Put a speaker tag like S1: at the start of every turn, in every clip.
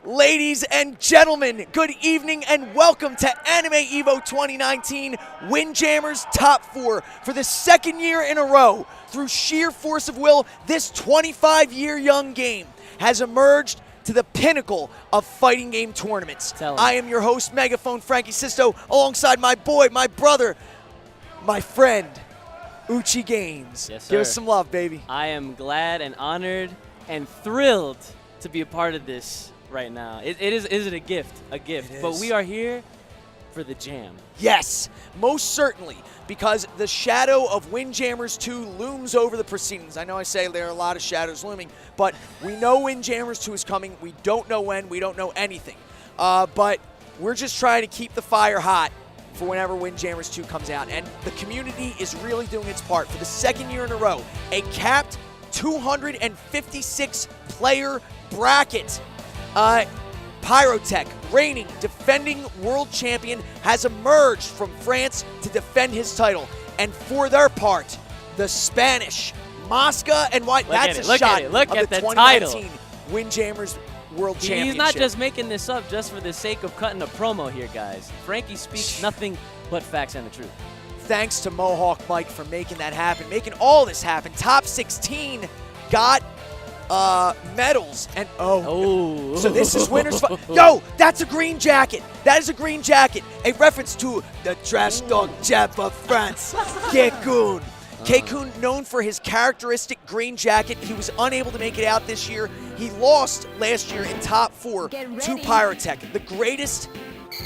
S1: Ladies and gentlemen, good evening and welcome to Anime EVO 2019 Windjammers Top 4. For the second year in a row, through sheer force of will, this 25-year young game has emerged to the pinnacle of fighting game tournaments. I am your host, Megaphone Frankie Sisto, alongside my boy, my brother, my friend, Uchi Games.
S2: Yes, sir.
S1: Give us some love, baby.
S2: I am glad and honored and thrilled to be a part of this right now. It is a gift, but we are here for the jam.
S1: Yes, most certainly, because the shadow of Windjammers 2 looms over the proceedings. I know I say there are a lot of shadows looming, but we know Windjammers 2 is coming. We don't know when. We don't know anything. But we're just trying to keep the fire hot for whenever Windjammers 2 comes out. And the community is really doing its part. For the second year in a row, a capped 256-player bracket. Pyrotech, reigning, defending world champion, has emerged from France to defend his title. And for their part, the Spanish, Mosca and White, that's a shot of the 2019 Windjammers World Championship.
S2: He's not just making this up just for the sake of cutting a promo here, guys. Frankie speaks nothing but facts and the truth.
S1: Thanks to Mohawk Mike for making that happen, making all this happen. Top 16 got medals, and so this is winner's yo, that's a green jacket. That is a green jacket. A reference to the trash dog champ of France, Kekun. Kekun, known for his characteristic green jacket. He was unable to make it out this year. He lost last year in top 4 to Pyrotech. The greatest,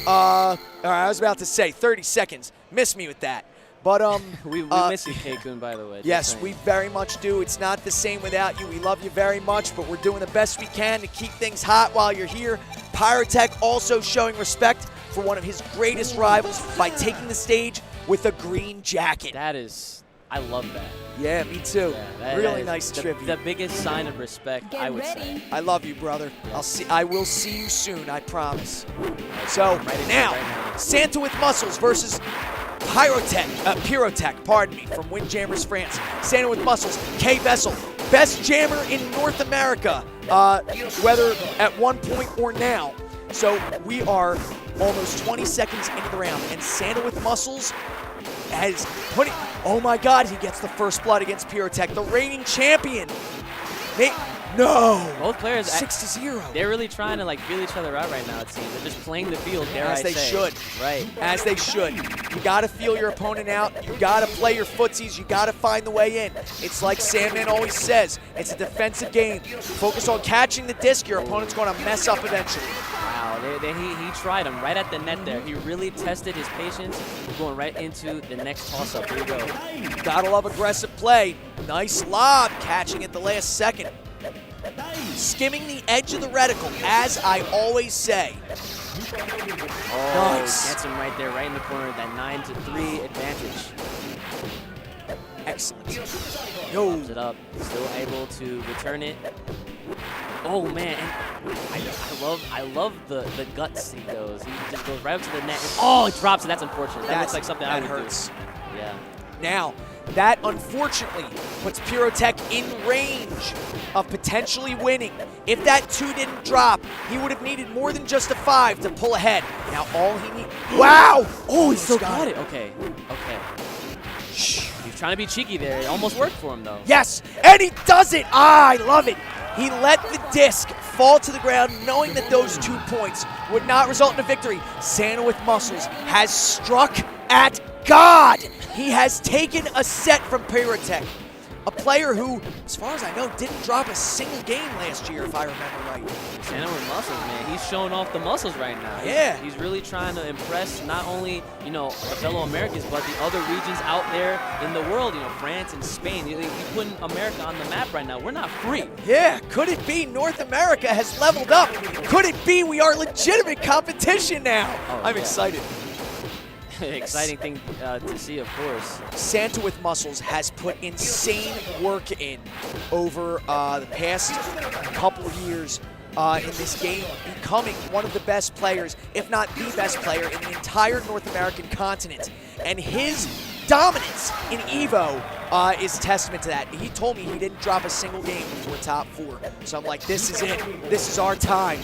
S1: all right, I was about to say 30 seconds. Miss me with that. But
S2: we miss you, Kekun, by the way.
S1: Yes, we very much do. It's not the same without you. We love you very much, but we're doing the best we can to keep things hot while you're here. Pyrotech also showing respect for one of his greatest rivals by taking the stage with a green jacket.
S2: That is, I love that.
S1: Yeah, me too.
S2: Yeah,
S1: really nice tribute.
S2: The biggest sign of respect, I would say.
S1: I love you, brother. I will see you soon, I promise. So now, Santa with Muscles versus Pyrotech, pardon me, from Windjammers, France. Santa with Muscles, K Vessel, best jammer in North America, whether at one point or now. So we are almost 20 seconds into the round, and Santa with Muscles has put it. Oh my God, he gets the first blood against Pyrotech, the reigning champion. No.
S2: Both players
S1: 6-0.
S2: They're really trying to feel each other out right now, it seems. They're just playing the field, dare I say.
S1: As they should.
S2: Right.
S1: As they should. You got to feel your opponent out. You got to play your footsies. You got to find the way in. It's like Sandman always says. It's a defensive game. Focus on catching the disc. Your opponent's going to mess up eventually.
S2: Wow. He tried him right at the net there. He really tested his patience, going right into the next toss-up. Here we go.
S1: Gotta love aggressive play. Nice lob. Catching at the last second. Skimming the edge of the reticle, as I always say. Nice.
S2: Gets him right there, right in the corner, that 9-3 advantage.
S1: Excellent.
S2: Pumps it up, still able to return it. Oh man, I love the guts he goes. He just goes right up to the net. And, he drops it. That's unfortunate. That looks like something I would
S1: hurts.
S2: do. Yeah.
S1: Now, that unfortunately puts Pyrotech in range of potentially winning. If that 2 didn't drop, he would have needed more than just a 5 to pull ahead. Now all he needs. Wow! Oh, he still got it.
S2: Okay. He's trying to be cheeky there. It almost worked for him though.
S1: Yes, and he does it. I love it. He let the disc fall to the ground, knowing that those 2 points would not result in a victory. Santa with Muscles has struck at God. He has taken a set from Pyrotech, a player who, as far as I know, didn't drop a single game last year, if I remember right.
S2: Santa with Muscles, man. He's showing off the muscles right now.
S1: Yeah.
S2: He's really trying to impress not only, the fellow Americans, but the other regions out there in the world, France and Spain. He's putting America on the map right now. We're not free.
S1: Yeah, could it be North America has leveled up? Could it be we are legitimate competition now? I'm excited.
S2: Exciting thing to see, of course.
S1: Santa with Muscles has put insane work in over the past couple of years in this game, becoming one of the best players, if not the best player in the entire North American continent. And his dominance in EVO is testament to that. He told me he didn't drop a single game before top 4. So I'm like, this is it. This is our time.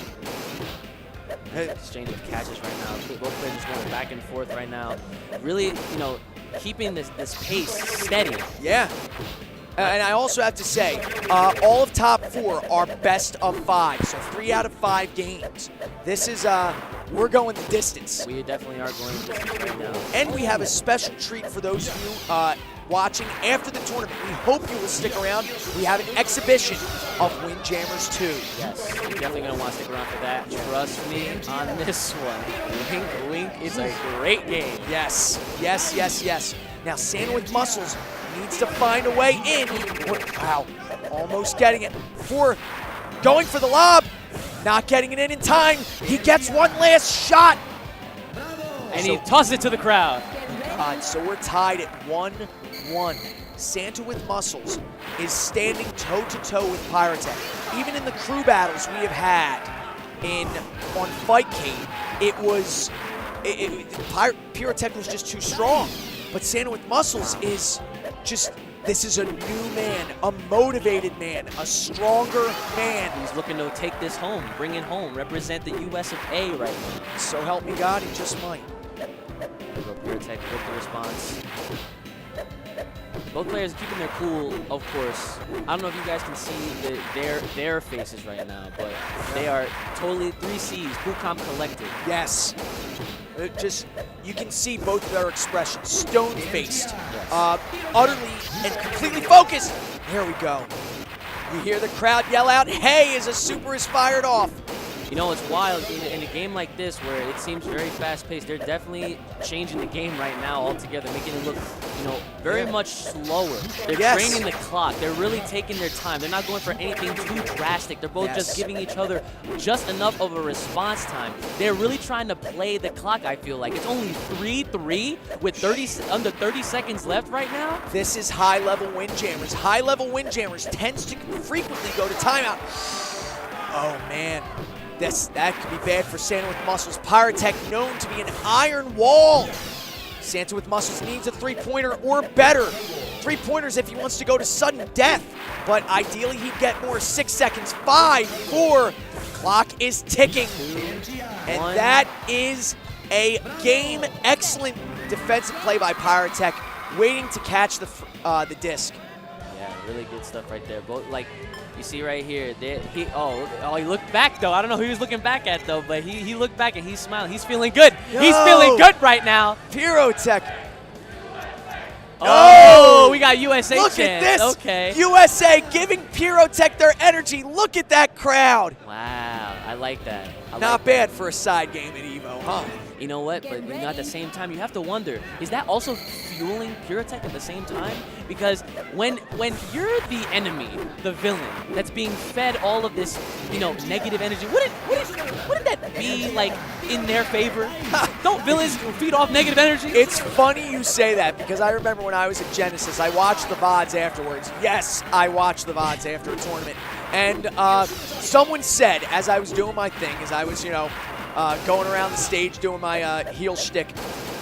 S2: Exchange of catches right now. Both players just going back and forth right now. Really, you know, keeping this pace steady.
S1: Yeah. And I also have to say, all of top 4 are best of 5, so 3 out of 5 games. This is, we're going the distance.
S2: We definitely are going the distance right now.
S1: And we have a special treat for those of you watching after the tournament. We hope you will stick around. We have an exhibition of Windjammers 2.
S2: Yes, you're definitely going to want to stick around for that. Trust me on this one. Wink, wink, it's a great game.
S1: Yes, yes, yes, yes. Now, Santa with Muscles needs to find a way in. Wow, almost getting it. Going for the lob, not getting it in time. He gets one last shot.
S2: And he tosses it to the crowd.
S1: God, so we're tied at 1-1. Santa with Muscles is standing toe-to-toe with Pyrotech. Even in the crew battles we have had on Fightcade, Pyrotech was just too strong. But Santa with Muscles is just, this is a new man, a motivated man, a stronger man.
S2: He's looking to take this home, bring it home, represent the US of A right now.
S1: So help me God, he just might.
S2: Pyrotech with the response. Both players keeping their cool, of course. I don't know if you guys can see their faces right now, but they are totally 3 C's, cool, calm, collected.
S1: Yes. You can see both of their expressions, stone-faced,
S2: Yes.
S1: utterly and completely focused. Here we go. You hear the crowd yell out, "Hey!" as a super is fired off.
S2: You know, it's wild in a game like this where it seems very fast-paced. They're definitely changing the game right now altogether, making it look, you know, very much slower. They're draining the clock. They're really taking their time. They're not going for anything too drastic. They're both just giving each other just enough of a response time. They're really trying to play the clock, I feel like. It's only 3-3 with under 30 seconds left right now.
S1: This is high-level Windjammers. High-level Windjammers tends to frequently go to timeout. Oh, man. That could be bad for Santa with Muscles. Pyrotech known to be an iron wall. Santa with Muscles needs a 3-pointer or better. 3-pointers if he wants to go to sudden death. But ideally he'd get more. 6 seconds. 5, 4. Clock is ticking. And that is a game. Excellent defensive play by Pyrotech, waiting to catch the disc.
S2: Yeah, really good stuff right there. Both, like, you see right here, he looked back though. I don't know who he was looking back at though, but he looked back and he's smiling. He's feeling good. He's feeling good right now.
S1: Pyrotech.
S2: Oh, we got USA
S1: Look
S2: chance.
S1: at this.
S2: Okay.
S1: USA giving Pyrotech their energy. Look at that crowd.
S2: Wow, I like that.
S1: Not bad for a side game at EVO, huh?
S2: You know what? But at the same time, you have to wonder, is that also fueling Pyrotech at the same time? Because when you're the enemy, the villain, that's being fed all of this, you know, negative energy, wouldn't that be, like, in their favor? Don't villains feed off negative energy?
S1: It's funny you say that, because I remember when I was at Genesis, I watched the VODs afterwards. Yes, I watched the VODs after a tournament. And someone said, as I was doing my thing, as I was, you know, going around the stage doing my heel shtick,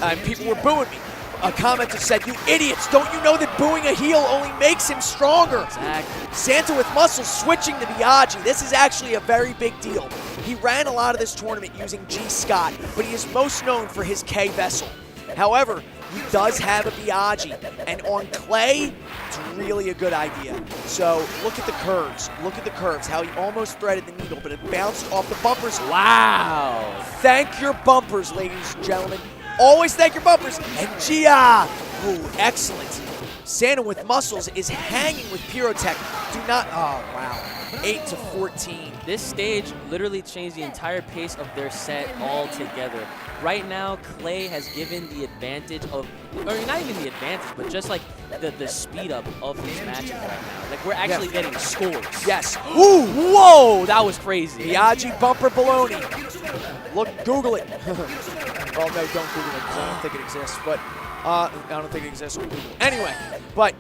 S1: and people were booing me. A commenter said, "You idiots, don't you know that booing a heel only makes him stronger?"
S2: Exactly.
S1: Santa with Muscles switching to Biaggi. This is actually a very big deal. He ran a lot of this tournament using G. Scott, but he is most known for his K Vessel. However, he does have a Biaggi, and on clay, it's really a good idea. So look at the curves. Look at the curves, how he almost threaded the needle, but it bounced off the bumpers.
S2: Wow.
S1: Thank your bumpers, ladies and gentlemen. Always thank your bumpers. And Gia. Ooh, excellent. Santa with Muscles is hanging with Pyrotech. Do not, oh, wow. 8-14.
S2: This stage literally changed the entire pace of their set altogether. Right now, Clay has given the advantage of, or not even the advantage, but just like the speed up of these matches right now. Like, we're actually getting scores.
S1: Yes. Ooh,
S2: whoa, that was crazy.
S1: Biaggi bumper baloney. Look, Google it. Well, no, don't Google it because I don't think it exists, but I don't think it exists on Google. Anyway, but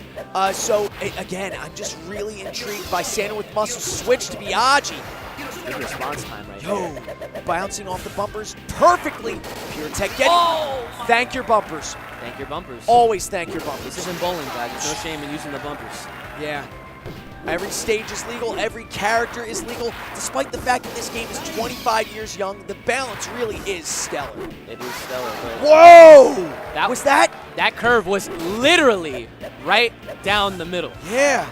S1: so again, I'm just really intrigued by Santa with Muscles switch to Biaggi.
S2: Good response time right there.
S1: Bouncing off the bumpers perfectly. Pyrotech getting. Thank your bumpers.
S2: Thank your bumpers.
S1: Always thank your bumpers.
S2: This isn't bowling, guys. There's no shame in using the bumpers.
S1: Yeah. Every stage is legal, every character is legal. Despite the fact that this game is 25 years young, the balance really is stellar.
S2: It is stellar.
S1: Whoa! That
S2: curve was literally right down the middle.
S1: Yeah.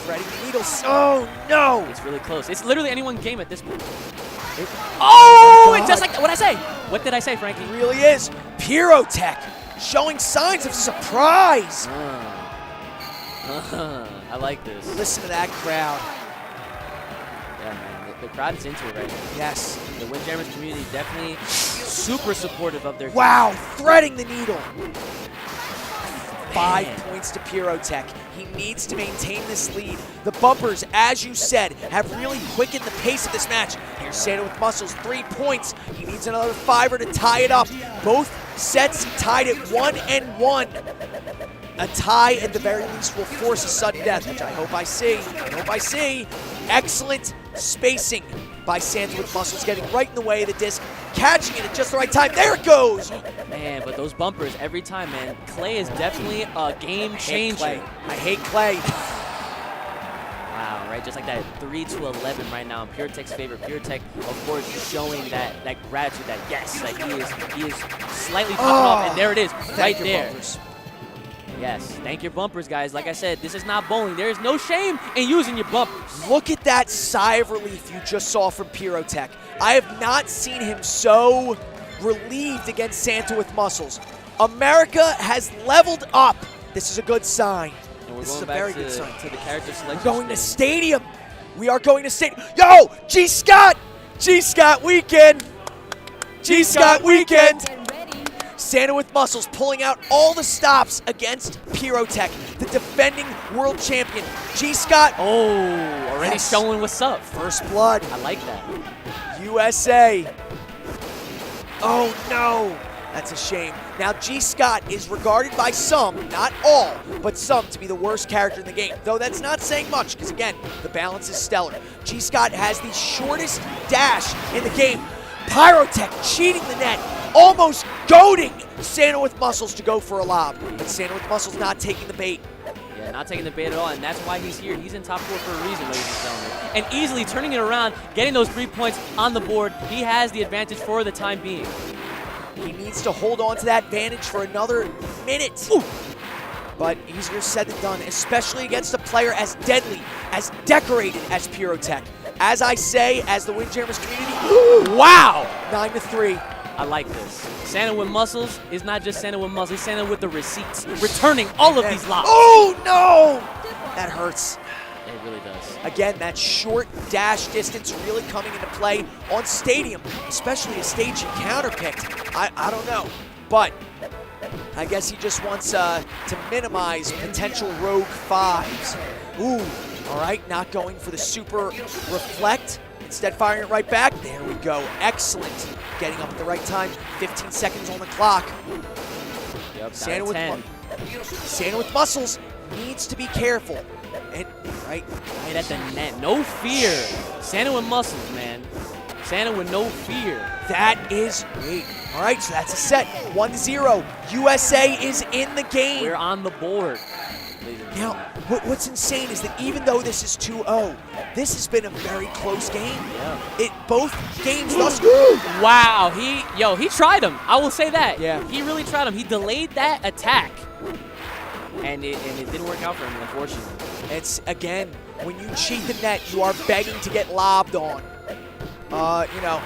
S1: Threading the needles. Oh, no!
S2: It's really close. It's literally anyone's game at this point. Oh, and just like that. What'd I say? What did I say, Frankie?
S1: It really is. Pyrotech showing signs of surprise.
S2: I like this.
S1: Listen to that crowd.
S2: Yeah, man. The crowd is into it right now.
S1: Yes.
S2: The Windjammers community definitely super supportive of their team.
S1: Wow, threading the needle.
S2: Man.
S1: 5 points to Pyrotech. He needs to maintain this lead. The bumpers, as you said, have really quickened the pace of this match. Here's Santa with muscles, 3 points. He needs another 5er to tie it up. Both sets tied at 1-1. A tie, at the very least, will force a sudden death, which I hope I see. Excellent spacing by Santa with muscles, getting right in the way of the disc, catching it at just the right time. There it goes!
S2: Man, but those bumpers every time, man. Clay is definitely a game changer.
S1: I hate Clay.
S2: Wow, right? Just like that 3-11 right now in Pyrotech's favor. Pyrotech, of course, showing that gratitude, that yes, like he is slightly popping off, and there it is, right there.
S1: Bumpers.
S2: Yes, thank your bumpers, guys. Like I said, this is not bowling. There is no shame in using your bumpers.
S1: Look at that sigh of relief you just saw from Pyrotech. I have not seen him so relieved against Santa with muscles. America has leveled up. This is a good sign.
S2: And we're
S1: this is
S2: going
S1: a
S2: back
S1: very
S2: to,
S1: good sign.
S2: to the character selection.
S1: We're going to stadium. We are going to stadium. Yo, G. Scott weekend. G. Scott weekend. Santa with muscles pulling out all the stops against Pyrotech, the defending world champion. G. Scott.
S2: Oh, already showing what's up.
S1: First blood.
S2: I like that.
S1: USA. Oh, no. That's a shame. Now, G. Scott is regarded by some, not all, but some, to be the worst character in the game. Though that's not saying much, because again, the balance is stellar. G. Scott has the shortest dash in the game. Pyrotech cheating the net, almost goading Santa with muscles to go for a lob. But Santa with muscles not taking the bait.
S2: Yeah, not taking the bait at all, and that's why he's here. He's in top 4 for a reason, ladies and gentlemen. And easily turning it around, getting those 3 points on the board. He has the advantage for the time being.
S1: He needs to hold on to that advantage for another minute. Ooh. But easier said than done, especially against a player as deadly, as decorated as Pyrotech. As I say, as the Windjammers community, wow! 9-3.
S2: I like this. Santa with muscles is not just Santa with muscles, he's Santa with the receipts, returning all of these lobs.
S1: Oh, no! That hurts.
S2: It really does.
S1: Again, that short dash distance really coming into play on Stadium, especially a stage you counterpicked. I don't know, but I guess he just wants to minimize potential rogue 5s. Ooh, all right, not going for the super reflect. Instead, firing it right back. There we go. Excellent. Getting up at the right time. 15 seconds on the clock.
S2: Yep,
S1: Santa with muscles needs to be careful. And right
S2: at the net. No fear. Santa with muscles, man. Santa with no fear.
S1: That is great. All right, so that's a set. 1-0. USA is in the game.
S2: We're on the board.
S1: Now, what's insane is that even though this is 2-0, this has been a very close game.
S2: Yeah.
S1: Both games thus.
S2: Wow, he tried him. I will say that.
S1: Yeah.
S2: He really tried him. He delayed that attack, and it didn't work out for him, unfortunately.
S1: It's again, when you cheat the net, you are begging to get lobbed on. You know,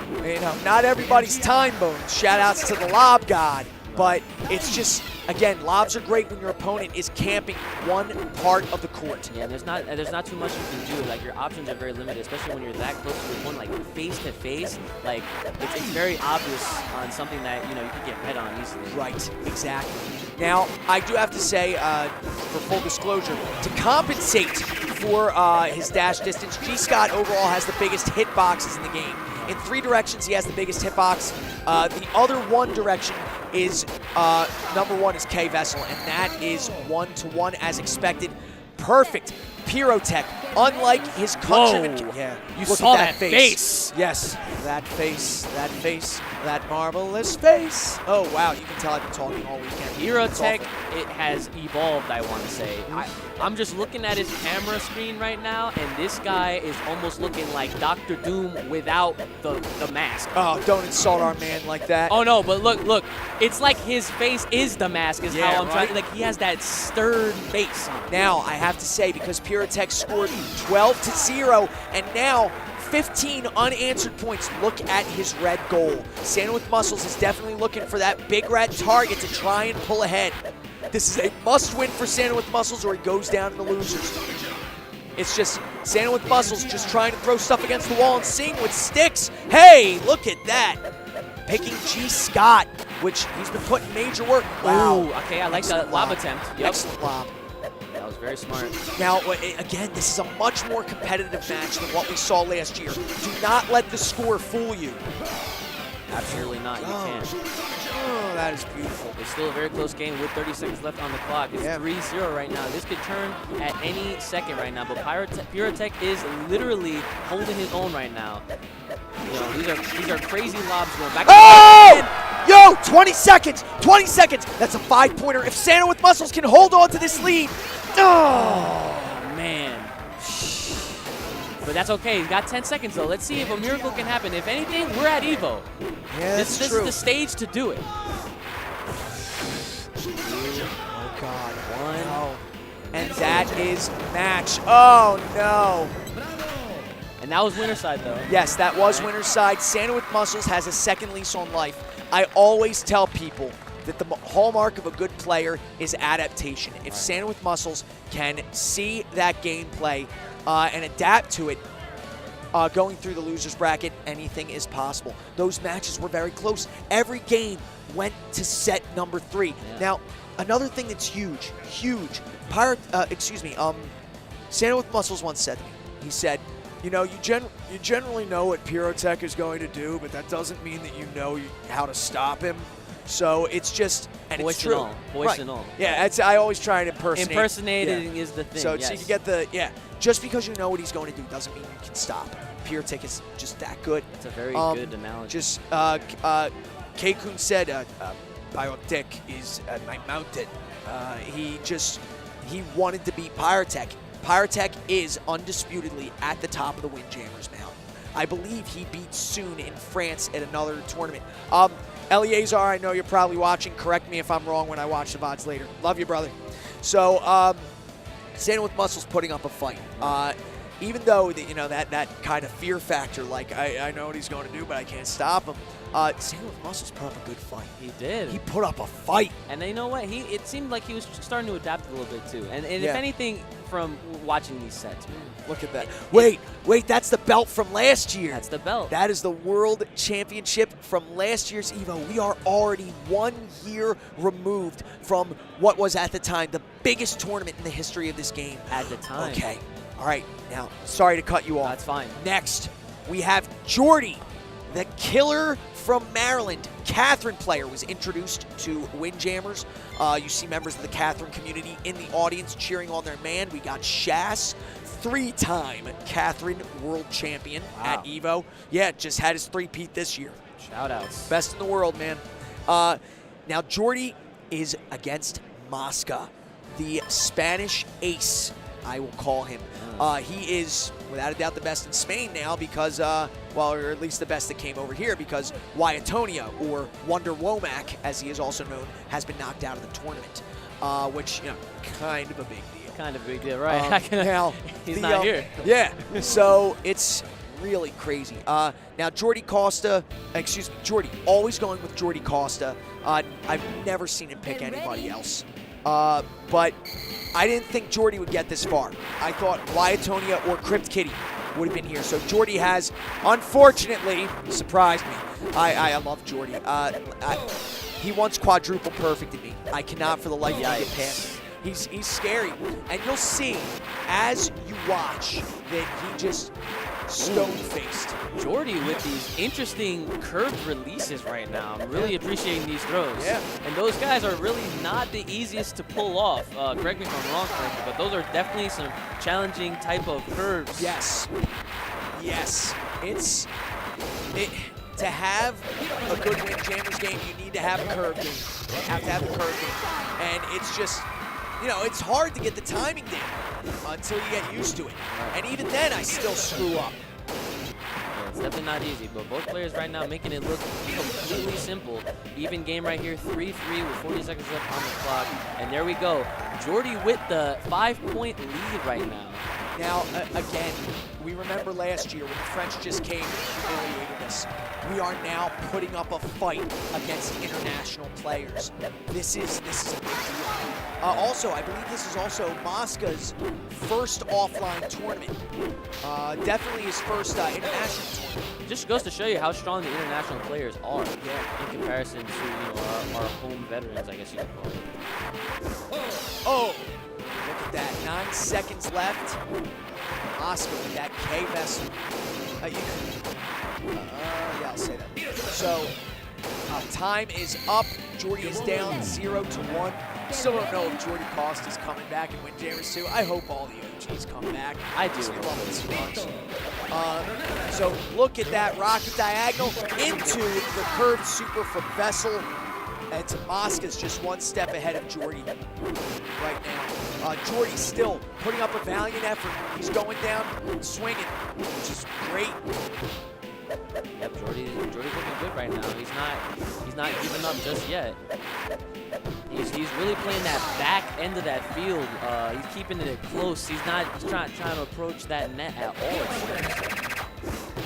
S1: not everybody's time bones. Shout outs to the lob god. But it's just, again, lobs are great when your opponent is camping one part of the court.
S2: Yeah, there's not too much you can do. Like, your options are very limited, especially when you're that close to your opponent, like face to face. Like, it's very obvious on something that you can get read on easily.
S1: Right, exactly. Now, I do have to say, for full disclosure, to compensate for his dash distance, G. Scott overall has the biggest hitboxes in the game. In 3 directions, he has the biggest hitbox. The other one direction is, number 1 is K Vessel, and that is 1-to-1 as expected. Perfect. Pyrotech unlike his countryman.
S2: Whoa.
S1: Yeah,
S2: You
S1: look
S2: saw
S1: at
S2: that face.
S1: Yes, that face, that marvelous face. Oh, wow, you can tell I've been talking all weekend.
S2: Pyrotech, it has evolved, I want to say. I'm just looking at his camera screen right now, and this guy is almost looking like Dr. Doom without the mask.
S1: Oh, don't insult our man like that.
S2: Oh, no, but look. It's like his face is the mask is
S1: Yeah,
S2: how I'm
S1: right?
S2: trying. Like, he has that stern face.
S1: Now, I have to say, because Pyrotech scored 12-0, and now 15 unanswered points. Look at his red goal. Santa with Muscles is definitely looking for that big red target to try and pull ahead. This is a must-win for Santa with Muscles, or he goes down in the losers. It's just Santa with Muscles just trying to throw stuff against the wall and sing with sticks. Hey, look at that. Picking G. Scott, which he's been putting major work. Wow.
S2: Ooh, okay, I like the lob attempt. Yep.
S1: Excellent lob.
S2: That was very smart.
S1: Now, again, this is a much more competitive match than what we saw last year. Do not let the score fool you.
S2: Absolutely not. You can't.
S1: Oh, that is beautiful.
S2: It's still a very close game with 30 seconds left on the clock. It's 3-0 right now. This could turn at any second right now, but Pyrotech is literally holding his own right now. You know, these are crazy lobs going back.
S1: Yo, 20 seconds. 20 seconds. That's a 5-pointer. If Santa with Muscles can hold on to this lead.
S2: Oh, man. But that's okay. He's got 10 seconds, though. Let's see if a miracle can happen. If anything, we're at EVO.
S1: Yeah,
S2: this is the stage to do it.
S1: Oh, God.
S2: One.
S1: No. And that is match. Oh, no.
S2: And that was winner's side, though.
S1: Yes, that was winner's side. Santa with Muscles has a second lease on life. I always tell people that the hallmark of a good player is adaptation. If Santa with Muscles can see that gameplay and adapt to it, going through the loser's bracket, anything is possible. Those matches were very close. Every game went to set number 3.
S2: Yeah.
S1: Now, another thing that's huge. Santa with Muscles once said to me, he said, you know, you generally know what Pyrotech is going to do, but that doesn't mean that you know how to stop him. So it's just, and
S2: Voice
S1: it's true.
S2: and all. Voice and all.
S1: Yeah, I always try and impersonate.
S2: Impersonating is the thing.
S1: So,
S2: yes.
S1: so you can get just because you know what he's going to do doesn't mean you can stop him. Pyrotech is just that good.
S2: It's a very good analogy.
S1: Just, K-Kun said, Pyrotech is my mountain. He wanted to beat Pyrotech. Pyrotech is undisputedly at the top of the Windjammers mountain. I believe he beat Soon in France at another tournament. Eleazar, I know you're probably watching. Correct me if I'm wrong when I watch the VODs later. Love you, brother. So, Santa with Muscles putting up a fight. Even though that kind of fear factor, like I know what he's going to do, but I can't stop him. Santa with Muscles put up a good fight.
S2: He did.
S1: He put up a fight.
S2: And you know what? It seemed like he was starting to adapt a little bit too. And if anything, from watching these sets,
S1: look at that. Wait, that's the belt from last year.
S2: That's the belt.
S1: That is the World Championship from last year's EVO. We are already 1 year removed from what was at the time the biggest tournament in the history of this game.
S2: At the time.
S1: Okay. All right. Now, sorry to cut you off.
S2: That's fine.
S1: Next, we have Jordy, the killer from Maryland. Catherine player was introduced to Windjammers. You see members of the Catherine community in the audience cheering on their man. We got Shas, 3-time Catherine world champion at EVO. Yeah, just had his 3-peat this year.
S2: Shout-outs.
S1: Best in the world, man. Now, Jordy is against Mosca, the Spanish ace, I will call him. He is, without a doubt, the best in Spain now because, or at least the best that came over here because Wyatonia, or Wonder Womack, as he is also known, has been knocked out of the tournament, which, kind of a big deal.
S2: Kind of a big deal, right?
S1: Now,
S2: he's not here.
S1: Yeah, so it's really crazy. Now, Jordy, always going with Jordy Costa. I've never seen him pick anybody else. But I didn't think Jordy would get this far. I thought Wyatonia or Crypt Kitty would have been here. So Jordy has, unfortunately, surprised me. I love Jordy. He wants quadruple perfected me. I cannot for the life of me get past him. He's scary. And you'll see, as you watch, that stone-faced.
S2: Jordy with these interesting curved releases right now. I'm really appreciating these throws.
S1: Yeah.
S2: And those guys are really not the easiest to pull off. Correct me if I'm wrong, Frankie, but those are definitely some challenging type of curves.
S1: Yes. Yes. To have a good Windjammers game, you need to have a curve game. You have to have the curve game. And it's just, you know, it's hard to get the timing down until you get used to it. And even then, I still screw up.
S2: Yeah, it's definitely not easy, but both players right now making it look completely simple. Even game right here, 3-3 with 40 seconds left on the clock. And there we go. Jordy with the 5-point lead right now.
S1: Now, again, we remember last year when the French just came and humiliated us. We are now putting up a fight against international players. This is a big deal. Also, I believe this is also Mosca's first offline tournament. Definitely his first international tournament.
S2: Just goes to show you how strong the international players are in comparison to our home veterans, I guess you could call it.
S1: Oh, look at that. 9 seconds left. Mosca with that K vessel. Yeah, I'll say that. So, time is up. Jordy is down 0-1. Still don't know if Jordy Cost is coming back in Windjammers 2. I hope all the OGs come back.
S2: I do.
S1: We love this bunch. So look at that rocket diagonal into the curved super from Vessel. And Mosca's just one step ahead of Jordy right now. Jordy's still putting up a valiant effort. He's going down, swinging, which is great.
S2: Yep, Jordy's looking good right now. He's not giving up just yet. He's really playing that back end of that field. He's keeping it close. He's not trying to approach that net at all.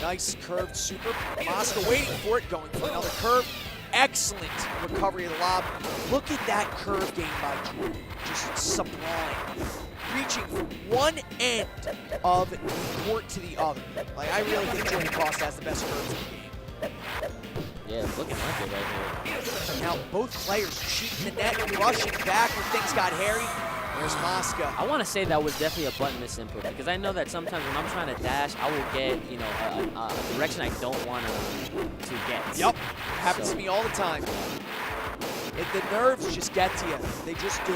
S1: Nice curved super. Mosca waiting for it, going for another curve. Excellent recovery of the lob. Look at that curve game by Jordy. Just sublime. Reaching from one end of the court to the other. Like, I really think Jordy Cost has the best curves in the game.
S2: Yeah, it's looking like it right here.
S1: Now, both players cheating the net, rushing back when things got hairy. There's Mosca.
S2: I want to say that was definitely a button misinput because I know that sometimes when I'm trying to dash, I will get, a direction I don't want to get.
S1: Yep, happens to me all the time. The nerves just get to you. They just do.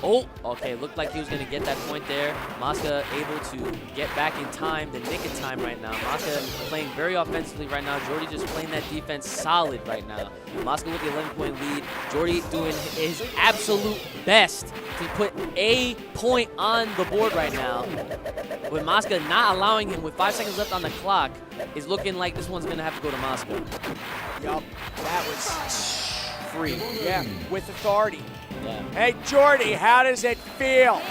S2: Oh, okay, looked like he was going to get that point there. Mosca able to get back in time, the nick of time right now. Mosca playing very offensively right now. Jordy just playing that defense solid right now. Mosca with the 11-point lead. Jordy doing his absolute best to put a point on the board right now. With Mosca not allowing him with 5 seconds left on the clock, is looking like this one's going to have to go to Mosca.
S1: Yup, that was
S2: free.
S1: Yeah, with authority.
S2: Yeah.
S1: Hey, Jordy, how does it feel?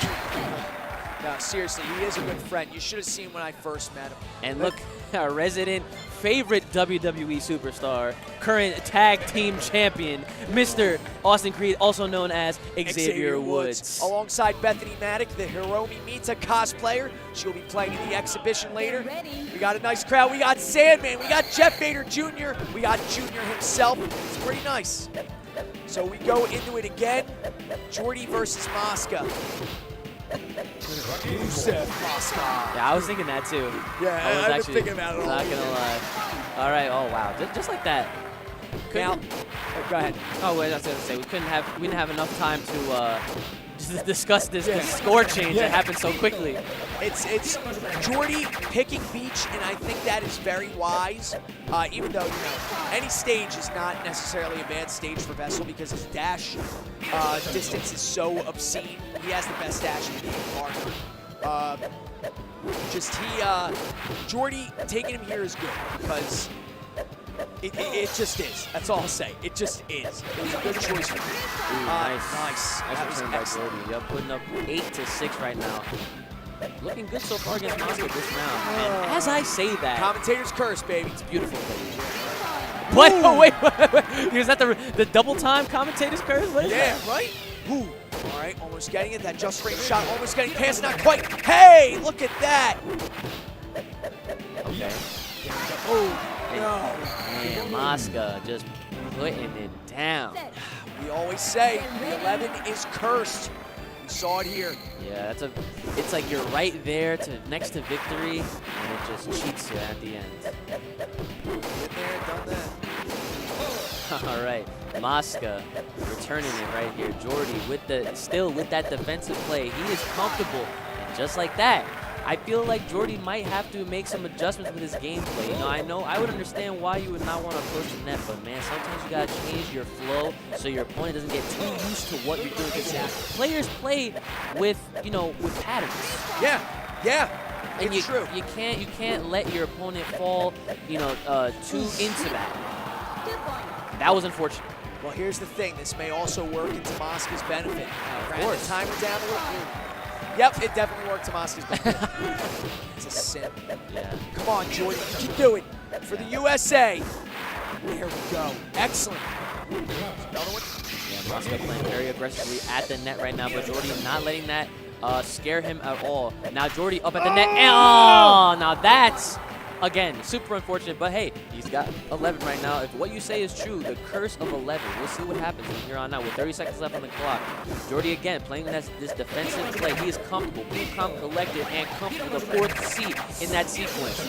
S1: No, seriously, he is a good friend. You should have seen when I first met him.
S2: And look, our resident favorite WWE superstar, current tag team champion, Mr. Austin Creed, also known as Xavier Woods.
S1: Alongside Bethany Maddock, the Hiromi Mita cosplayer. She'll be playing in the exhibition later. We got a nice crowd. We got Sandman. We got Jeff Bader Jr. We got Junior himself. It's pretty nice. So we go into it again. Jordy versus Mosca. You said Mosca.
S2: Yeah, I was thinking that too.
S1: Yeah,
S2: I was
S1: I've been thinking about it all
S2: not
S1: weekend.
S2: gonna lie. All right. Oh wow, just like that.
S1: Now, go ahead.
S2: Oh wait, I was gonna say we didn't have enough time to just discuss this score change that happened so quickly.
S1: It's Jordy picking beach, and I think that is very wise. Even though, any stage is not necessarily a bad stage for Vessel because his dash distance is so obscene. He has the best dash in the game, Jordy taking him here is good because it just is. That's all I'll say. It just is. It was a good choice for me.
S2: Ooh, nice.
S1: That was
S2: Return by
S1: excellent.
S2: Jordy. Yep, putting up 8-6 right now. Looking good so far against Mosca this round. And as I say that,
S1: Commentator's curse, baby.
S2: it's beautiful. What? Oh, wait. Is that the double time commentator's curse? What is
S1: Yeah,
S2: that?
S1: right? Ooh. All right, almost getting it. That just frame shot, almost getting past, not quite. Hey, look at that.
S2: Okay.
S1: Oh, no.
S2: Man, Mosca just putting it down.
S1: We always say the 11 is cursed. We saw it here.
S2: Yeah, it's like you're right there next to victory, and it just cheats you at the end.
S1: Been there, done that.
S2: All right, Mosca returning it right here. Jordy still with that defensive play. He is comfortable, and just like that, I feel like Jordy might have to make some adjustments with his gameplay. I know I would understand why you would not want to approach the net, but man, sometimes you gotta change your flow so your opponent doesn't get too used to what you're doing. Because players play with with patterns.
S1: Yeah, yeah.
S2: And
S1: it's true.
S2: You can't let your opponent fall too into that. That was unfortunate.
S1: Well, here's the thing. This may also work into Mosca's benefit. Of course. Timer down a little. Yep, it definitely worked to Mosca's benefit. It's a sin.
S2: Yeah.
S1: Come on, Jordy. You can do it. For the USA. There we go. Excellent. Another one.
S2: Yeah, Mosca playing very aggressively at the net right now, but Jordy not letting that scare him at all. Now Jordy up at the net. Oh, now that's, again, super unfortunate, but hey, he's got 11 right now. If what you say is true, the curse of 11, we'll see what happens from here on out with 30 seconds left on the clock. Jordy, again, playing this defensive play. He is comfortable, being calm, collected, and comfortable. The fourth seed in that sequence.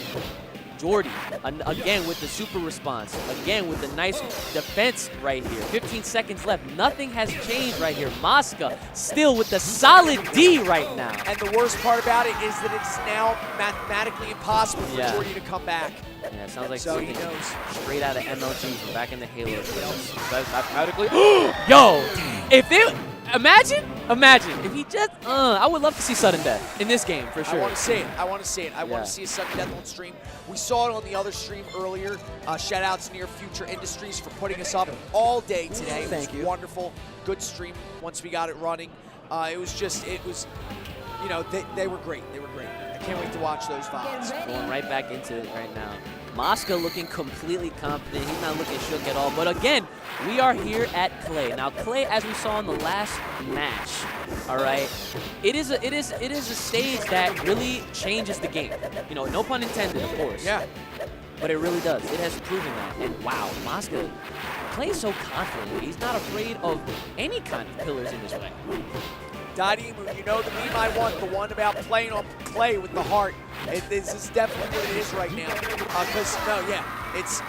S2: Jordy, again with the super response, again with the nice defense right here. 15 seconds left. Nothing has changed right here. Mosca still with the solid D right now.
S1: And the worst part about it is that it's now mathematically impossible for Jordy to come back.
S2: Yeah, it sounds like
S1: so
S2: something
S1: he knows.
S2: Straight out of MLG from back in the Halo days. Mathematically, yo, if it, imagine if he just, I would love to see sudden death in this game for sure.
S1: I want to see it. I want to see it. I want to see a sudden death on stream. We saw it on the other stream earlier. Shout out to Near Future Industries for putting us up all day today.
S2: Thank you.
S1: Wonderful. Good stream once we got it running. It was, they were great. They were great. I can't wait to watch those VODs.
S2: Going right back into it right now. Mosca looking completely confident. He's not looking shook at all. But again, we are here at Clay. Now, Clay, as we saw in the last match, all right, it is a stage that really changes the game. No pun intended, of course.
S1: Yeah.
S2: But it really does. It has proven that. And wow, Mosca plays so confidently. He's not afraid of any kind of pillars in this way.
S1: Dadimu, you know the meme I want, the one about playing on Clay with the heart. This is definitely what it is right now. It's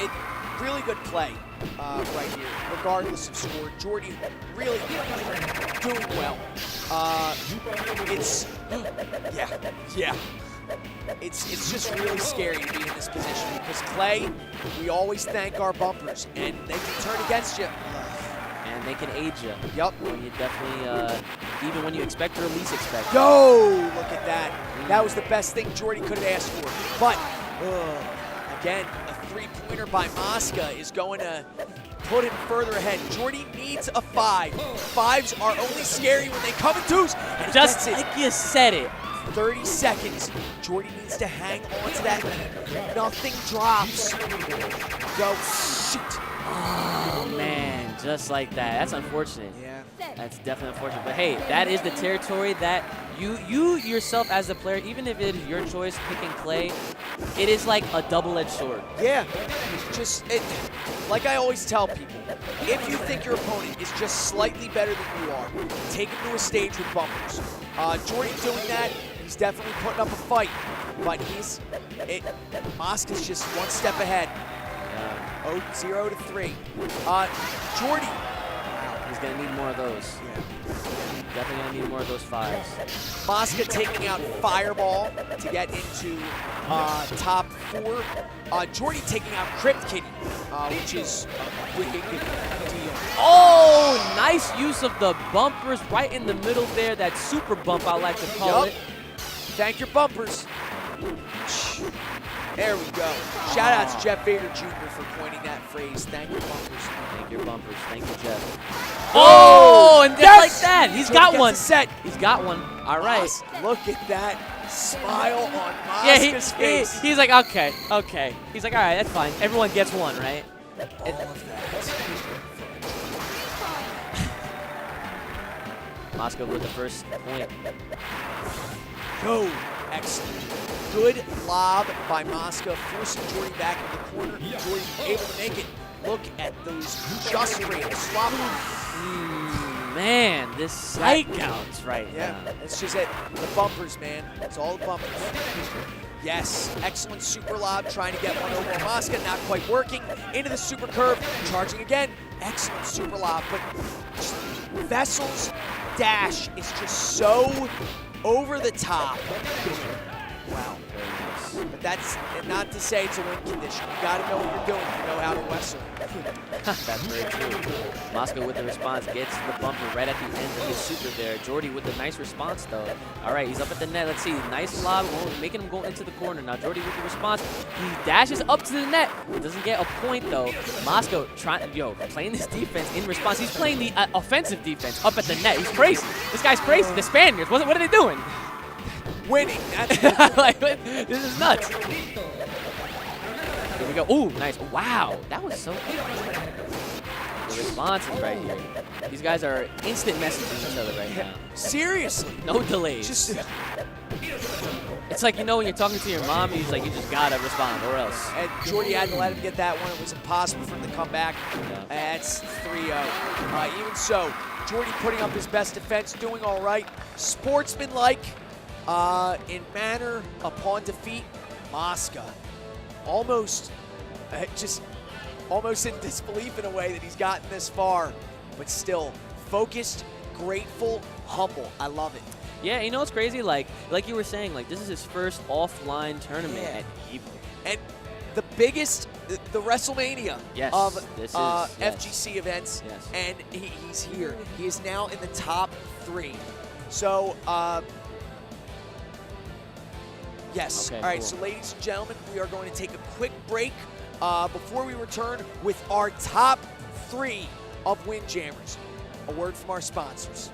S1: really good play right here, regardless of score. Jordy really doing well. It's just really scary to be in this position because Clay, we always thank our bumpers, and they can turn against you.
S2: And they can aid you.
S1: Yep.
S2: When you definitely, even when you expect or least expect.
S1: Yo, look at that. That was the best thing Jordy could have asked for. But, again, a three-pointer by Mosca is going to put him further ahead. Jordy needs a 5. 5s are only scary when they come in 2s. And
S2: just like you said it.
S1: 30 seconds. Jordy needs to hang on to that. Nothing drops. Go, shoot.
S2: Oh, man, just like that. That's unfortunate.
S1: Yeah.
S2: That's definitely unfortunate. But hey, that is the territory that you yourself as a player, even if it is your choice picking Clay, it is like a double-edged sword.
S1: Yeah. Like I always tell people, if you think your opponent is just slightly better than you are, take him to a stage with bumpers. Jordy doing that, he's definitely putting up a fight, but Mosca's just one step ahead. 0-3. Jordy.
S2: He's going to need more of those.
S1: Yeah.
S2: Definitely going to need more of those 5s.
S1: Mosca taking out Fireball to get into top 4. Jordy taking out Crypt Kitty, which is a wicked deal.
S2: Oh, nice use of the bumpers right in the middle there. That super bump, I like to call it.
S1: Thank your bumpers. There we go. Shout out to Jeff Vader Jr. for coining that phrase. Thank your bumpers.
S2: Thank your bumpers. Thank you, Jeff. Oh, and just like that. He's got one.
S1: Set.
S2: He's got one. All right.
S1: Look at that smile on Mosca's face.
S2: He's like, okay. He's like, all right, that's fine. Everyone gets one, right?
S1: All of that.
S2: Mosca with the first point.
S1: Go. Excellent. Good lob by Mosca, forcing Jordy back in the corner. Jordy able to make it. Look at those just frames. Swap.
S2: man, this sight counts right now.
S1: It's just it. The bumpers, man. It's all the bumpers. Yes, excellent super lob, trying to get one over on Mosca, not quite working. Into the super curve, charging again. Excellent super lob, but Vessel's dash is just so over the top. Wow. But that's not to say it's a win condition. You got to know what you're doing. You know how to wrestle.
S2: That's very true. Mosca with the response gets the bumper right at the end of his super there. Jordy with the nice response though. All right, he's up at the net. Let's see, nice lob, making him go into the corner. Now Jordy with the response. He dashes up to the net. He doesn't get a point though. Mosca playing this defense in response. He's playing the offensive defense up at the net. He's crazy. This guy's crazy. The Spaniards, what are they doing?
S1: Winning.
S2: Like, this is nuts. Here we go. Ooh, nice. Wow, that was so good. The response is right here. These guys are instant messaging each other right now.
S1: Seriously.
S2: No delays. It's like, when you're talking to your mom, he's like, you just gotta respond or else.
S1: And Jordy had to let him get that one. It was impossible for him to come back. That's 3-0. Even so, Jordy putting up his best defense, doing all right. Sportsmanlike. In manner upon defeat, Mosca almost in disbelief in a way that he's gotten this far, but still focused, grateful, humble. I love it.
S2: Yeah, you know what's crazy? Like you were saying, this is his first offline tournament at EVO.
S1: And the biggest, the WrestleMania of FGC events, and he's here. He is now in the top 3. So, yes.
S2: Okay,
S1: all right,
S2: cool.
S1: so ladies and gentlemen, we are going to take a quick break before we return with our top 3 of Windjammers. A word from our sponsors.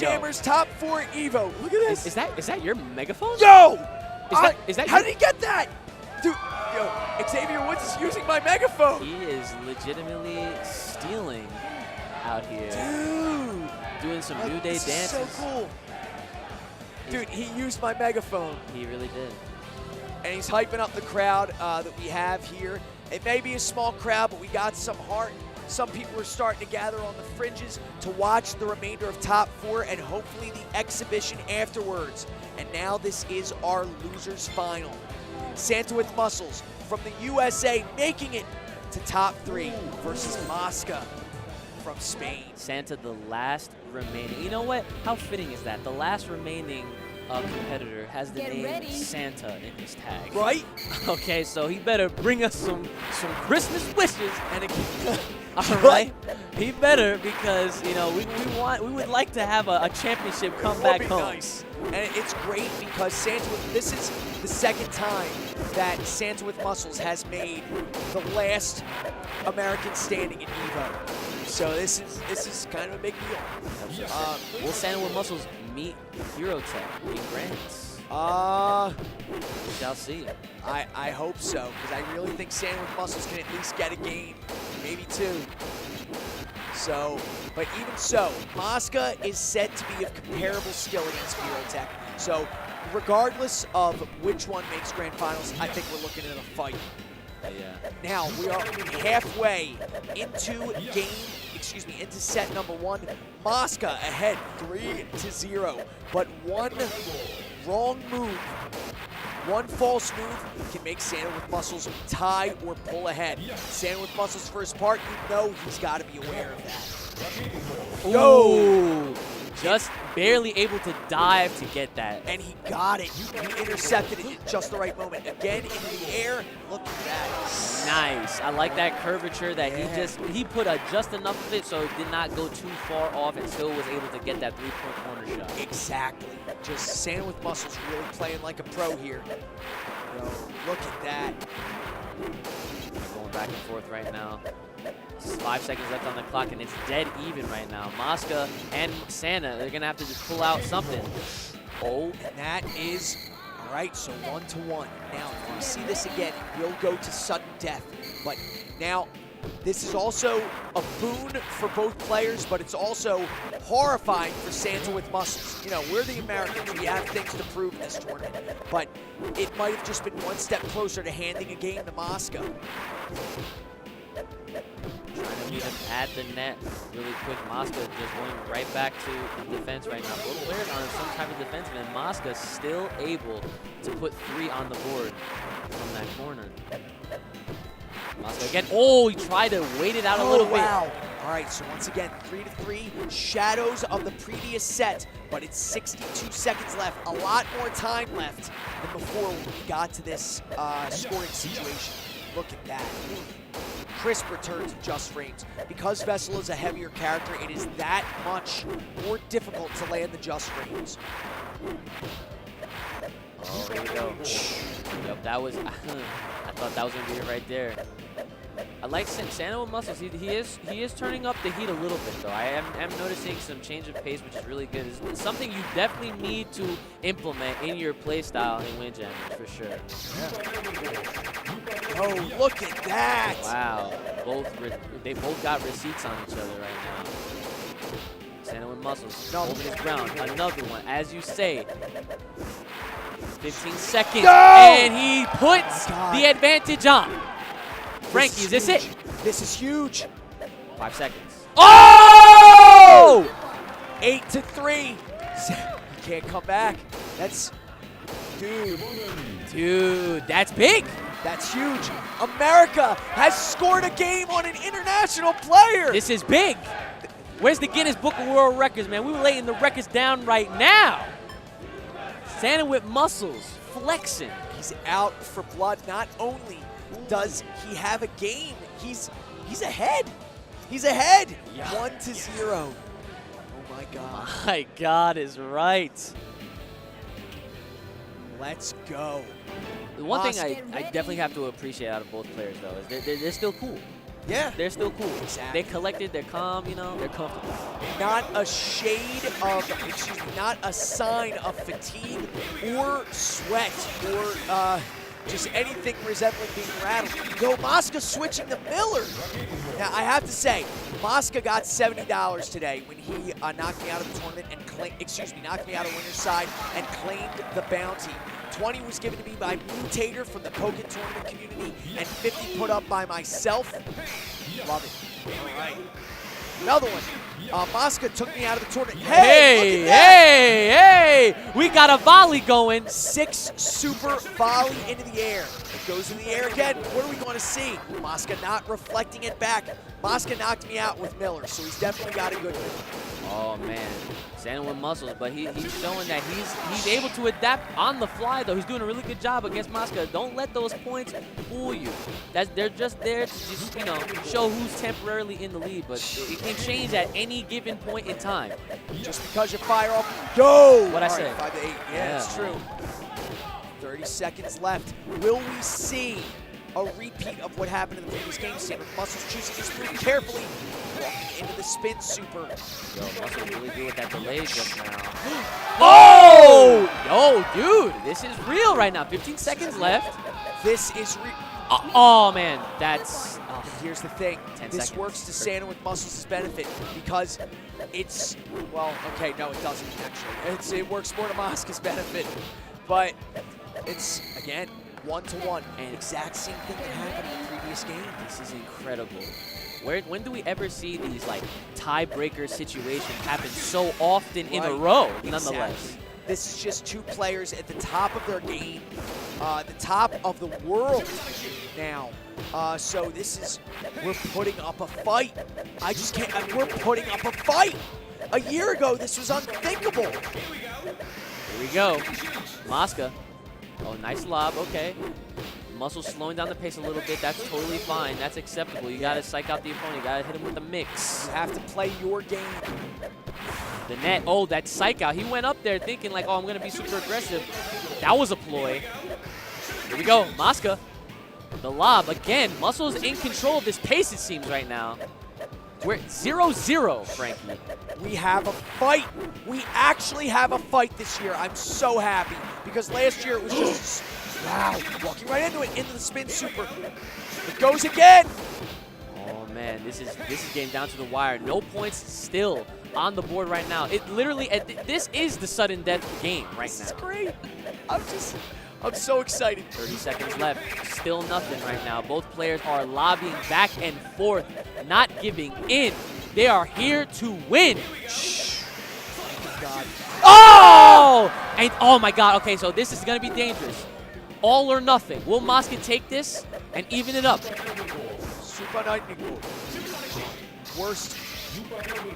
S1: Windjammers top 4 EVO. Look at this.
S2: Is that your megaphone?
S1: Yo!
S2: Is that
S1: how did he get that? Dude, yo, Xavier Woods is using my megaphone.
S2: He is legitimately stealing out here.
S1: Dude.
S2: Doing some New Day
S1: this
S2: dances.
S1: is so cool. Dude, he used my megaphone.
S2: He really did.
S1: And he's hyping up the crowd that we have here. It may be a small crowd, but we got some heart. Some people are starting to gather on the fringes to watch the remainder of top 4 and hopefully the exhibition afterwards. And now this is our losers final. Santa with Muscles from the USA making it to top 3 versus Mosca from Spain.
S2: Santa, the last remaining. You know what? How fitting is that? The last remaining competitor has the name Santa in his tag.
S1: Right?
S2: Okay, so he better bring us some Christmas wishes.
S1: And
S2: All right, he better, because we would like to have a championship come back home.
S1: Nice. And it's great because this is the second time that Santa with Muscles has made the last American standing in EVO. So this is kind of a big deal.
S2: Will Santa with Muscles meet Eurotech in Grants? We shall see.
S1: I hope so, because I really think Santa with Muscles can at least get a game, maybe 2. So, but even so, Mosca is said to be of comparable skill against Eurotech. So, regardless of which one makes Grand Finals, I think we're looking at a fight.
S2: Yeah.
S1: Now, we are halfway into set number 1. Mosca ahead 3-0, but one wrong move, one false move can make Santa with Muscles tie or pull ahead. Santa with Muscles first part, you know he's got to be aware of that.
S2: Yo! Just barely able to dive to get that.
S1: And he got it. He intercepted it at just the right moment. Again, in the air, look at that.
S2: Nice. I like that curvature that he put just enough of it so it did not go too far off and still was able to get that 3-point corner shot.
S1: Exactly. Just Santa with Muscles really playing like a pro here. Yo, look at that.
S2: Going back and forth right now. 5 seconds left on the clock, and it's dead even right now. Mosca and Santa, they're going to have to just pull out something.
S1: Oh, and that is, all right, so 1-1. Now, if we see this again, we'll go to sudden death. But now, this is also a boon for both players, but it's also horrifying for Santa with Muscles. You know, we're the Americans. We have things to prove in this tournament. But it might have just been one step closer to handing a game to Mosca.
S2: Trying to meet him at the net really quick. Mosca just going right back to the defense right now. Both players are on some type of defensive, and Mosca still able to put 3 on the board from that corner. Mosca again. Oh, he tried to wait it out a little bit.
S1: Wow. All right, so once again, 3-3. Shadows of the previous set, but it's 62 seconds left. A lot more time left than before when we got to this scoring situation. Look at that. Crisp returns of just frames. Because Vessel is a heavier character, it is that much more difficult to land the just frames.
S2: Oh, here we go. Yep, that was, I thought that was going to be it right there. I like Santa with Muscles. He is turning up the heat a little bit, though. I am noticing some change of pace, which is really good. It's something you definitely need to implement in your play style in Windjammers, for sure.
S1: Yeah. Oh, look at that!
S2: Wow. They both got receipts on each other right now. Santa with Muscles, holding his ground. Another one, as you say. 15 seconds, and he puts the advantage on. Frankie, is this it?
S1: This is huge.
S2: 5 seconds.
S1: Oh! 8-3. You can't come back. That's,
S2: dude, that's big.
S1: That's huge. America has scored a game on an international player.
S2: This is big. Where's the Guinness Book of World Records, man? We were laying the records down right now. Santa with Muscles, flexing.
S1: He's out for blood. Not only does he have a game, he's ahead. He's ahead.
S2: Yeah.
S1: 1-0. Oh my God.
S2: My God is right.
S1: Let's go.
S2: The one thing I definitely have to appreciate out of both players, though, is they're still cool.
S1: Yeah.
S2: They're still cool.
S1: Exactly.
S2: They're collected, they're calm, you know, they're comfortable.
S1: Not a shade of, not a sign of fatigue or sweat or just anything resembling being rattled. Yo, Mosca switching to Miller. Now, I have to say, Mosca got $70 today when he knocked me out of the tournament and knocked me out of winner's side and claimed the bounty. 20 was given to me by Mutator from the Pokken tournament community, and 50 put up by myself. Love it. All right. Another one. Mosca took me out of the tournament. Hey,
S2: hey! We got a volley going.
S1: 6 super volley into the air. It goes in the air again. What are we going to see? Mosca not reflecting it back. Mosca knocked me out with Miller, so he's definitely got a good one.
S2: Oh man, standing with muscles, but he's showing that he's able to adapt on the fly though. He's doing a really good job against Mosca. Don't let those points fool you. They're just there to just, you know, show who's temporarily in the lead, but it can change at any given point in time.
S1: Just because you fire off, yo!
S2: What I
S1: All
S2: say?
S1: Right, 5 to 8. Yeah, it's true. 30 seconds left. Will we see a repeat of what happened in the previous game? Sandwich Muscles choosing his move carefully, walking into the spin super.
S2: Yo, Muscles really good with that delay just now.
S1: Oh!
S2: Yo, dude, this is real right now. 15 seconds left.
S1: This is
S2: oh man, that's.
S1: Here's the thing.
S2: 10
S1: this
S2: seconds.
S1: works to Sandwich Muscles' benefit because it's, well, okay, no, it doesn't actually. It works more to Mosca's benefit, but it's, again, 1-to-1. And exact same thing that happened in the previous game.
S2: This is incredible. When do we ever see these like tiebreaker situations happen so often in a row? Nonetheless,
S1: exactly. This is just 2 players at the top of their game, the top of the world now. So this is, we're putting up a fight. I just can't, we're putting up a fight. A year ago, this was unthinkable.
S2: Here we go. Mosca. Oh, nice lob. Okay. Muscles slowing down the pace a little bit. That's totally fine. That's acceptable. You got to psych out the opponent. You got to hit him with the mix.
S1: You have to play your game.
S2: The net. Oh, that psych out. He went up there thinking like, oh, I'm going to be super aggressive. That was a ploy. Here we go. Mosca. The lob. Again, Muscles in control of this pace, it seems, right now. We're 0-0, Frankie.
S1: We have a fight. We actually have a fight this year. I'm so happy because last year it was just, wow, walking right into it, into the spin super. It goes again.
S2: Oh man, this is getting down to the wire. No points still on the board right now. It literally, this is the sudden death game right now.
S1: This is great. I'm so excited.
S2: 30 seconds left. Still nothing right now. Both players are lobbying back and forth, not giving in. They are here to win.
S1: God.
S2: Oh! And oh my God. Okay, so this is gonna be dangerous. All or nothing. Will Mosca take this and even it up?
S1: Super lightning bolt. Worst.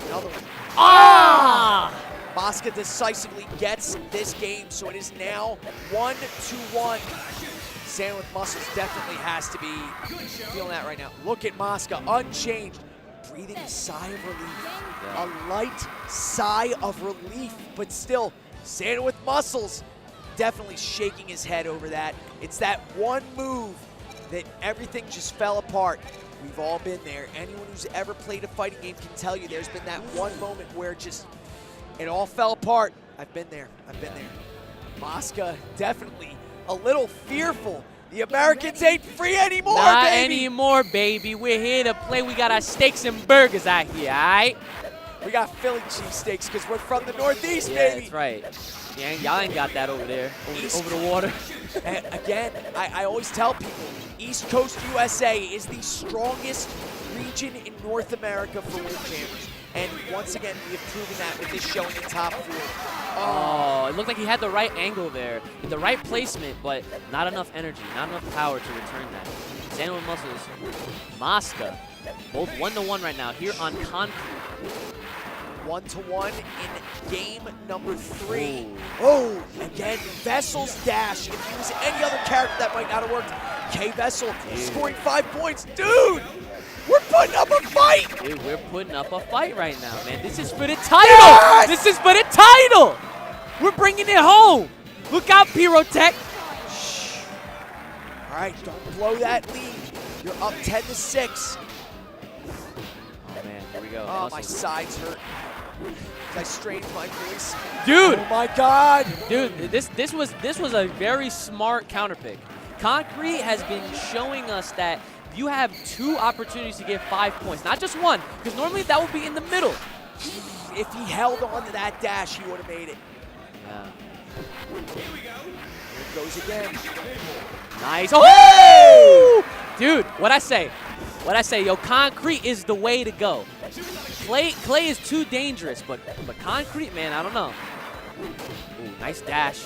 S1: Another one.
S2: Ah!
S1: Mosca decisively gets this game, so it is now 1-1. Sandwich Muscles definitely has to be feeling that right now. Look at Mosca, unchanged, breathing a sigh of relief. A light sigh of relief, but still, Sandwich Muscles definitely shaking his head over that. It's that one move that everything just fell apart. We've all been there. Anyone who's ever played a fighting game can tell you there's been that one moment where it all fell apart. I've been there. I've been there. Mosca definitely a little fearful. The Americans ain't free anymore,
S2: Not
S1: baby.
S2: anymore, baby. We're here to play. We got our steaks and burgers out here, all right?
S1: We got Philly cheesesteaks because we're from the Northeast,
S2: Yeah,
S1: baby.
S2: that's right. Yeah, y'all ain't got that over there, over the water.
S1: And again, I always tell people, East Coast USA is the strongest region in North America for Windjammers. And once again, we have proven that with this showing in top 4.
S2: Oh, it looked like he had the right angle there, the right placement, but not enough energy, not enough power to return that. Sandwich Muscles, Mosca, both 1-1 right now here on concrete.
S1: 1-1 in game number 3. Oh, again, Vessel's dash. If he was any other character, that might not have worked. K Vessel scoring 5 points. Dude, we're putting up a fight.
S2: Dude, we're putting up a fight right now, man. This is for the title.
S1: Yes!
S2: This is for the title. We're bringing it home. Look out, Pyrotech.
S1: Shh. All right, don't blow that lead. You're up 10-6.
S2: go.
S1: Oh, my sides hurt. I strained my voice.
S2: Dude!
S1: Oh my God!
S2: Dude, this was a very smart counter pick. Concrete has been showing us that you have 2 opportunities to get 5 points, not just 1, because normally that would be in the middle.
S1: If he held on to that dash, he would have made it.
S2: Yeah.
S1: Here it goes again.
S2: Nice. Oh! Dude, what I say? Yo, Concrete is the way to go. Clay is too dangerous, but Concrete, man, I don't know. Ooh, nice dash.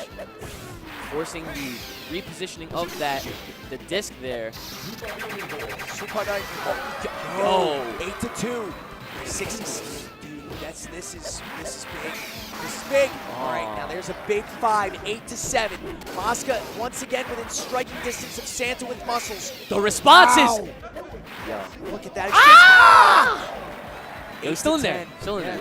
S2: Forcing the repositioning of the disc there.
S1: Super nice. Oh, 8-2. 60. Dude, this is big. This is big. All right, now there's a big 5, 8-7. Mosca once again within striking distance of Santa with muscles.
S2: The responses.
S1: Wow.
S2: Yo.
S1: Look at that.
S2: Ah! He's still in there. Still in there.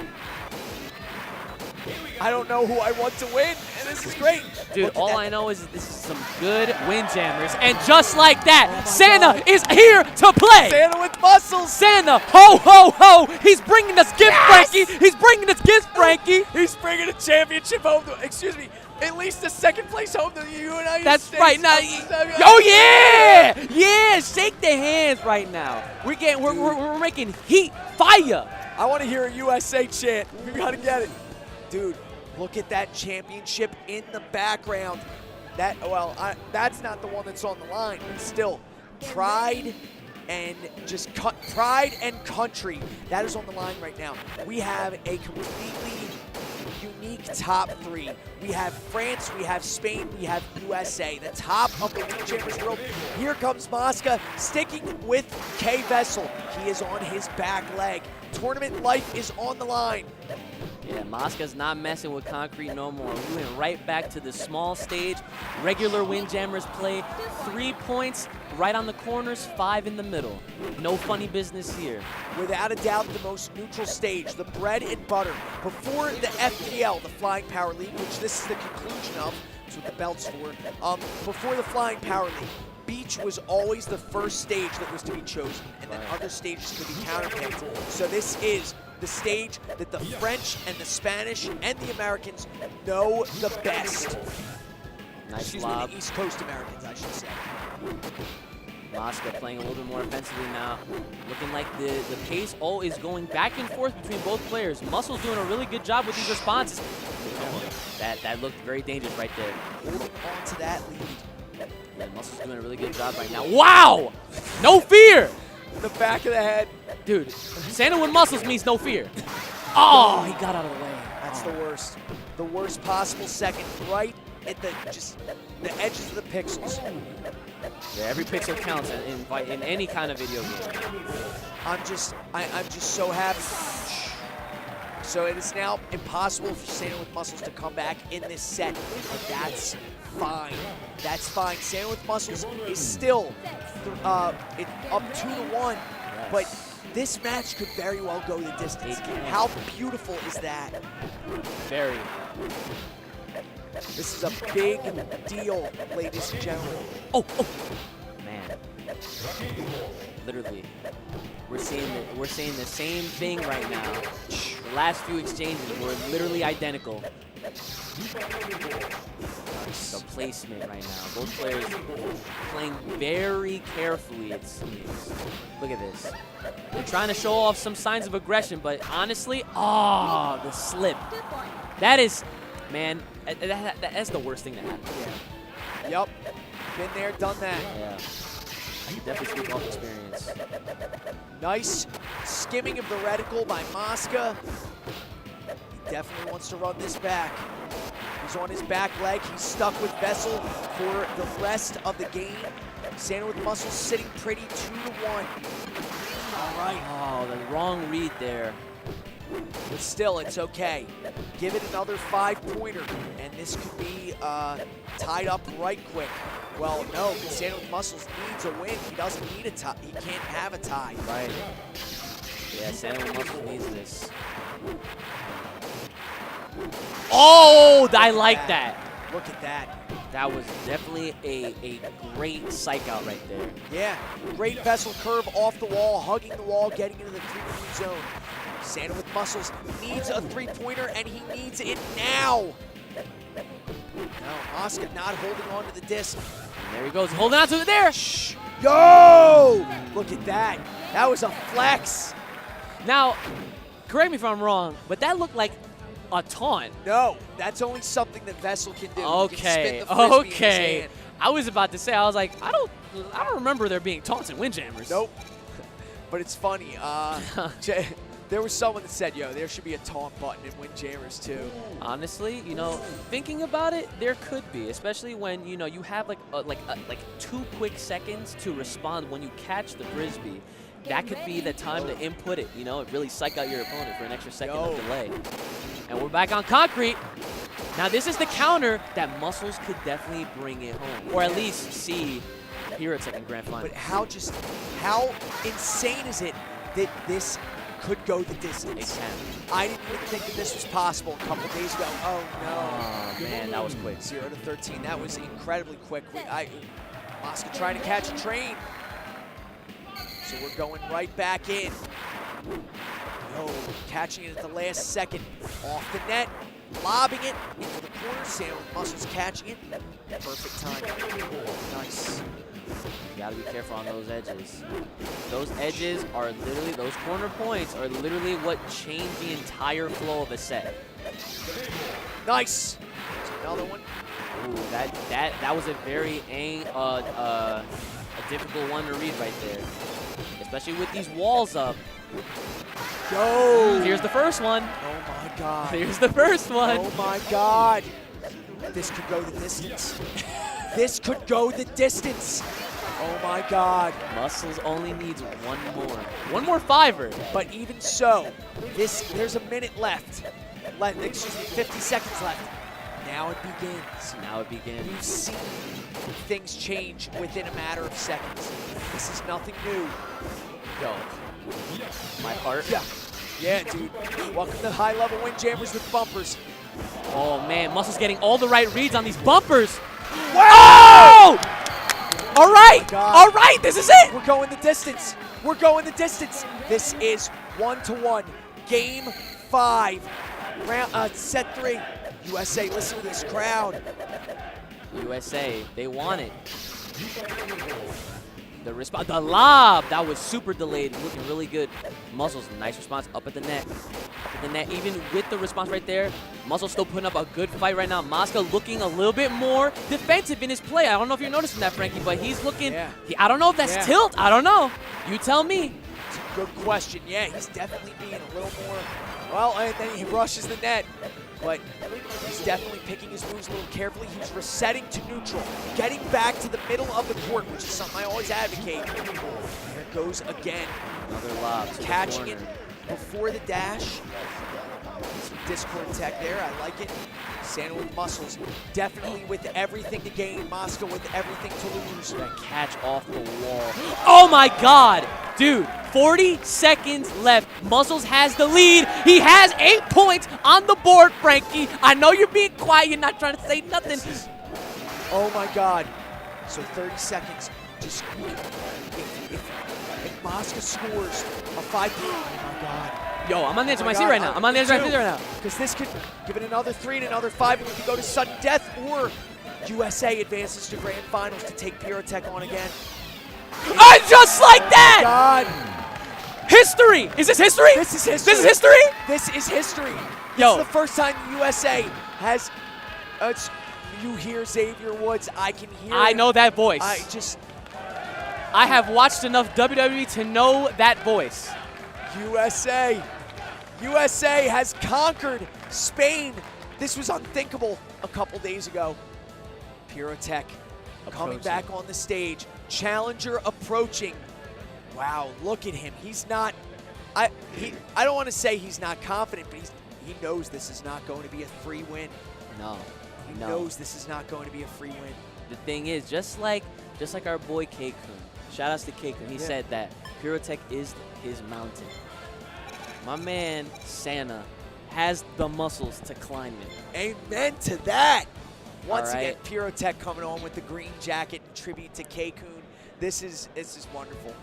S1: I don't know who I want to win, and this is great.
S2: Dude, all I know is this is some good Windjammers, and just like that, Santa is here to play.
S1: Santa with muscles.
S2: Santa, ho, ho, ho. He's bringing us gifts, Frankie. He's bringing us gifts, Frankie.
S1: He's bringing a championship home to, excuse me, at least the 2nd place home to the United States.
S2: That's right. Now, oh yeah, yeah. Shake the hands right now. We're making heat, fire.
S1: I want to hear a USA chant. We gotta get it, dude. Look at that championship in the background. That's not the one that's on the line, but still, pride and pride and country. That is on the line right now. We have a completely unique top 3. We have France, we have Spain, we have USA, the top of the Windjammers world. Here comes Mosca, sticking with K Vessel. He is on his back leg. Tournament life is on the line.
S2: Yeah, Mosca's not messing with Concrete no more. We went right back to the small stage. Regular Windjammers play. 3 points right on the corners, 5 in the middle. No funny business here. Without
S1: a doubt, the most neutral stage, the bread and butter. Before the FPL, the Flying Power League, which this is the conclusion of, that's what the belt's for, before the Flying Power League, Beach was always the first stage that was to be chosen, and then other stages could be counterpicked. So this is the stage that the French and the Spanish and the Americans know the best.
S2: Nice
S1: Excuse
S2: lob.
S1: me, the East Coast Americans, I should say.
S2: Mosca playing a little bit more offensively now. Looking like the pace is going back and forth between both players. Muscle's doing a really good job with these responses. That looked very dangerous right there.
S1: Holding on to that lead.
S2: Yeah, Muscle's doing a really good job right now. Wow! No fear!
S1: The back of the head.
S2: Dude, Santa with muscles means no fear. Oh, he got out of the way.
S1: That's the worst. The worst possible second, right at the edges of the pixels.
S2: Yeah, every pixel counts in any kind of video game.
S1: I'm just so happy. So it is now impossible for Santa with muscles to come back in this set, and that's fine. That's fine. Santa with muscles is still up 2-1, but this match could very well go the distance. How beautiful is that?
S2: Very.
S1: This is a big deal, ladies and gentlemen.
S2: Oh, man. Literally, we're seeing the same thing right now. The last few exchanges were literally identical. The placement right now. Both players playing very carefully, it seems. Look at this. They're trying to show off some signs of aggression, but honestly, the slip. That is, man, that's the worst thing to happen.
S1: Yeah. Yep. Been there, done that.
S2: Yeah. I can definitely speak off experience.
S1: Nice skimming of the reticle by Mosca. He definitely wants to run this back. He's on his back leg. He's stuck with Vessel for the rest of the game. Santa with muscles sitting pretty 2-1. All right.
S2: Oh, the wrong read there.
S1: But still, it's okay. Give it another 5-pointer, and this could be tied up right quick. Well, no, but Santa with muscles needs a win. He doesn't need a tie. He can't have a tie.
S2: Right. Yeah, Santa with muscles needs this. Oh, I like that.
S1: Look at that.
S2: That was definitely a great psych out right there.
S1: Yeah, great Vessel curve off the wall, hugging the wall, getting into the 3-point zone. Santa with muscles needs a three-pointer, and he needs it now. Now, Oscar not holding on to the disc.
S2: There he goes, holding on to it there.
S1: Shh. Yo! Look at that. That was a flex.
S2: Now, correct me if I'm wrong, but that looked like a taunt.
S1: No, that's only something that Vessel can do.
S2: Okay,
S1: He can spin the frisbee in his
S2: okay.
S1: hand.
S2: I was about to say, I was like, I don't remember there being taunts in Windjammers.
S1: Nope. But it's funny. There was someone that said, yo, there should be a taunt button in Windjammers too.
S2: Honestly, you know, thinking about it, there could be, especially when, you know, you have like 2 quick seconds to respond when you catch the frisbee. That could be the time to input it, you know, really psych out your opponent for an extra second of delay. And we're back on concrete. Now this is the counter that Muscles could definitely bring it home, or at least see Pirotech in Grand Final.
S1: But how insane is it that this could go the distance?
S2: It can.
S1: I didn't even think that this was possible a couple days ago. Oh no.
S2: Oh man, that was quick.
S1: 0 to 13. That was incredibly quick. Oscar trying to catch a train. So we're going right back in. Oh, catching it at the last second. Off the net, lobbing it into the corner. Sam with Muscles catching it. Perfect time. Nice.
S2: You gotta be careful on those edges. Those edges are literally, those corner points are literally what change the entire flow of a set.
S1: Nice. There's another one.
S2: Ooh, that was a very a difficult one to read right there. Especially with these walls up.
S1: Yo!
S2: Here's the first one.
S1: Oh my god.
S2: Here's the first one.
S1: Oh my god. This could go the distance. This could go the distance. Oh my god.
S2: Muscles only needs one more fiver.
S1: But even so, there's a minute left. Excuse me, 50 seconds left. Now it begins.
S2: Now it begins.
S1: We've seen things change within a matter of seconds. This is nothing new.
S2: Yo, my heart.
S1: Yeah. Yeah, dude. Welcome to high-level Windjammers with bumpers.
S2: Oh man, Muscles getting all the right reads on these bumpers.
S1: Wow!
S2: Oh! All right, all right, this is it.
S1: We're going the distance. We're going the distance. This is 1-1. Game 5. Set 3. USA, listen to this crowd.
S2: USA, they want it. The lob, that was super delayed, looking really good. Muscles, nice response, up at the net. Up at the net, even with the response right there, Muscles still putting up a good fight right now. Mosca looking a little bit more defensive in his play. I don't know if you're noticing that, Frankie, but he's looking, I don't know if that's tilt, I don't know. You tell me.
S1: It's a good question. Yeah, he's definitely being a little more, well, and then he rushes the net. But he's definitely picking his moves a little carefully. He's resetting to neutral, getting back to the middle of the court, which is something I always advocate. There it goes again.
S2: Another lob.
S1: Catching it before the dash. Some Discord tech there. I like it. Santa with Muscles. Definitely with everything to gain. Mosca with everything to lose.
S2: That catch off the wall. Oh my God. Dude, 40 seconds left. Muscles has the lead. He has 8 points on the board, Frankie. I know you're being quiet. You're not trying to say nothing.
S1: Oh my God. So 30 seconds. Just if Mosca scores a 5 point, oh my God.
S2: Yo, I'm on the edge of my seat right now. I'm on the edge of my seat right now.
S1: Because this could give it another 3 and another 5, and we could go to sudden death, or USA advances to grand finals to take Pirotech on again.
S2: And just like that!
S1: God.
S2: History! Is this history?
S1: This is history.
S2: This is history?
S1: This is history.
S2: Yo.
S1: This is the first time the USA has, you hear Xavier Woods, I can hear
S2: I
S1: him.
S2: know that voice.
S1: I
S2: have watched enough WWE to know that voice.
S1: USA has conquered Spain. This was unthinkable a couple days ago. Pirotech coming back on the stage. Challenger approaching. Wow, look at him. He's not, I don't want to say he's not confident, but he knows this is not going to be a free win.
S2: No.
S1: He knows this is not going to be a free win.
S2: The thing is, just like our boy K-Kun, shout outs to K-Kun, he said that Pirotech is his mountain. My man, Santa, has the muscles to climb it.
S1: Amen to that. Once
S2: All
S1: again,
S2: right.
S1: Pirotech coming on with the green jacket in tribute to K-Kun. This is wonderful.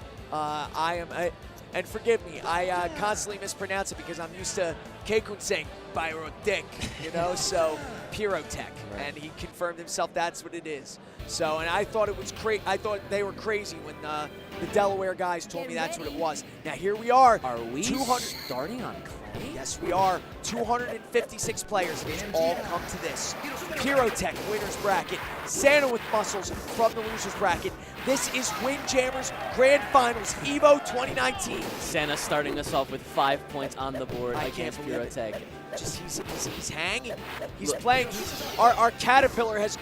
S1: And forgive me, I constantly mispronounce it because I'm used to Keikun saying pyrotech, you know, so pyrotech.
S2: Right.
S1: And he confirmed himself that's what it is. So, and I thought it was I thought they were crazy when the Delaware guys told me that's what it was. Now here we are.
S2: Are we
S1: 200
S2: starting on clay?
S1: Yes, we are. 256 players. It's all come to this. Pyrotech winners bracket. Santa with muscles from the losers bracket. This is Windjammers Grand Finals EVO 2019.
S2: Santa starting us off with 5 points on the board
S1: I
S2: against
S1: can't believe
S2: Pyrotech.
S1: Just he's hanging. He's playing. Our caterpillar has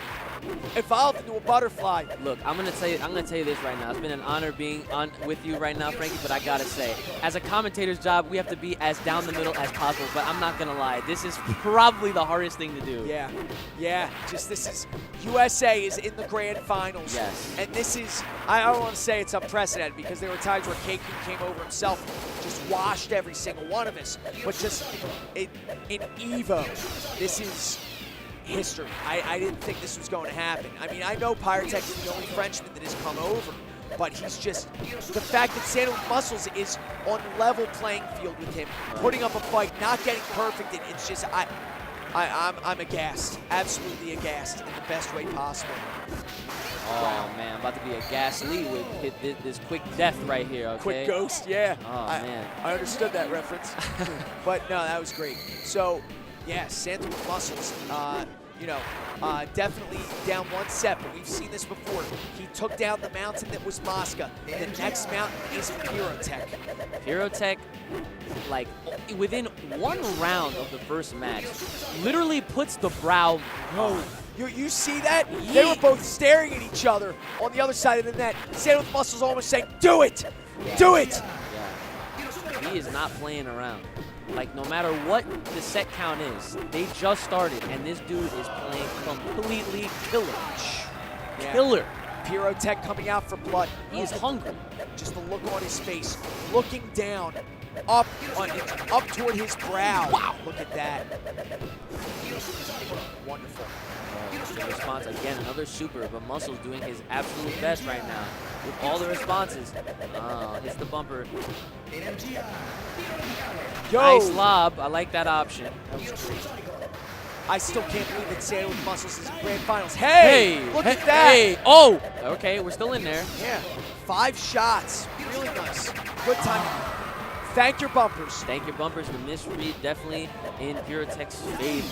S1: evolved into a butterfly.
S2: Look, I'm gonna tell you this right now. It's been an honor being on with you right now, Frankie. But I gotta say, as a commentator's job, we have to be as down the middle as possible. But I'm not gonna lie, this is probably the hardest thing to do.
S1: Yeah. Just this is USA is in the grand finals.
S2: Yes.
S1: And this is I don't want to say it's unprecedented because there were times where Keikun came over himself, just washed every single one of us. But just in EVO, this is history. I didn't think this was going to happen. I mean, I know Pyrotech is the only Frenchman that has come over, but he's just, the fact that Santa with Muscles is on level playing field with him, putting up a fight, not getting perfect, and it's just, I'm aghast, absolutely aghast in the best way possible.
S2: Oh man, about to be a ghastly with this quick death right here. Okay.
S1: Quick ghost, yeah.
S2: Oh man.
S1: I understood that reference, but no, that was great. So, yeah, Santa with Muscles, you know, definitely down one set, but we've seen this before. He took down the mountain that was Mosca. The next mountain is Pyrotech.
S2: Pyrotech, like, within one round of the first match, literally puts the brow.
S1: Oh, you see that? Yeah. They were both staring at each other on the other side of the net. Santa with Muscles almost saying, do it! Do it!
S2: Yeah. He is not playing around. Like, no matter what the set count is, they just started, and this dude is playing completely killer.
S1: Yeah.
S2: Killer.
S1: Pyrotech coming out for blood.
S2: He is hungry.
S1: Just the look on his face, looking down, up toward his brow. Wow, look at that. Wonderful.
S2: The response, again, another super, but Muscles doing his absolute best right now with all the responses. Hits the bumper.
S1: Yo.
S2: Nice lob. I like that option.
S1: I still can't believe that Santa with Muscles is in grand finals. Hey, look at that.
S2: Hey, oh, okay, we're still in there.
S1: Yeah, 5 shots. Really nice. Good time. Thank your bumpers.
S2: Thank your bumpers. The misread definitely in Pyrotech's favor.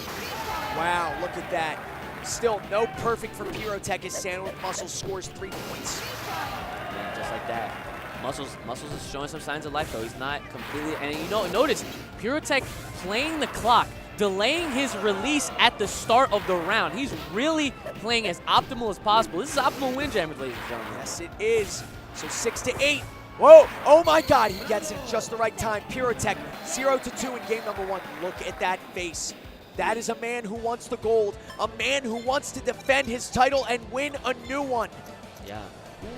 S1: Wow, look at that. Still no perfect for Pyrotech as Santa with Muscles scores 3 points.
S2: Yeah, just like that. Muscles is showing some signs of life though. He's not completely, and you know, notice Pyrotech playing the clock, delaying his release at the start of the round. He's really playing as optimal as possible. This is optimal Windjammers, ladies and gentlemen.
S1: Yes, it is. So 6-8. Whoa! Oh my God! He gets it just the right time. Pyrotech 0-2 in game number 1. Look at that face. That is a man who wants the gold, a man who wants to defend his title and win a new one.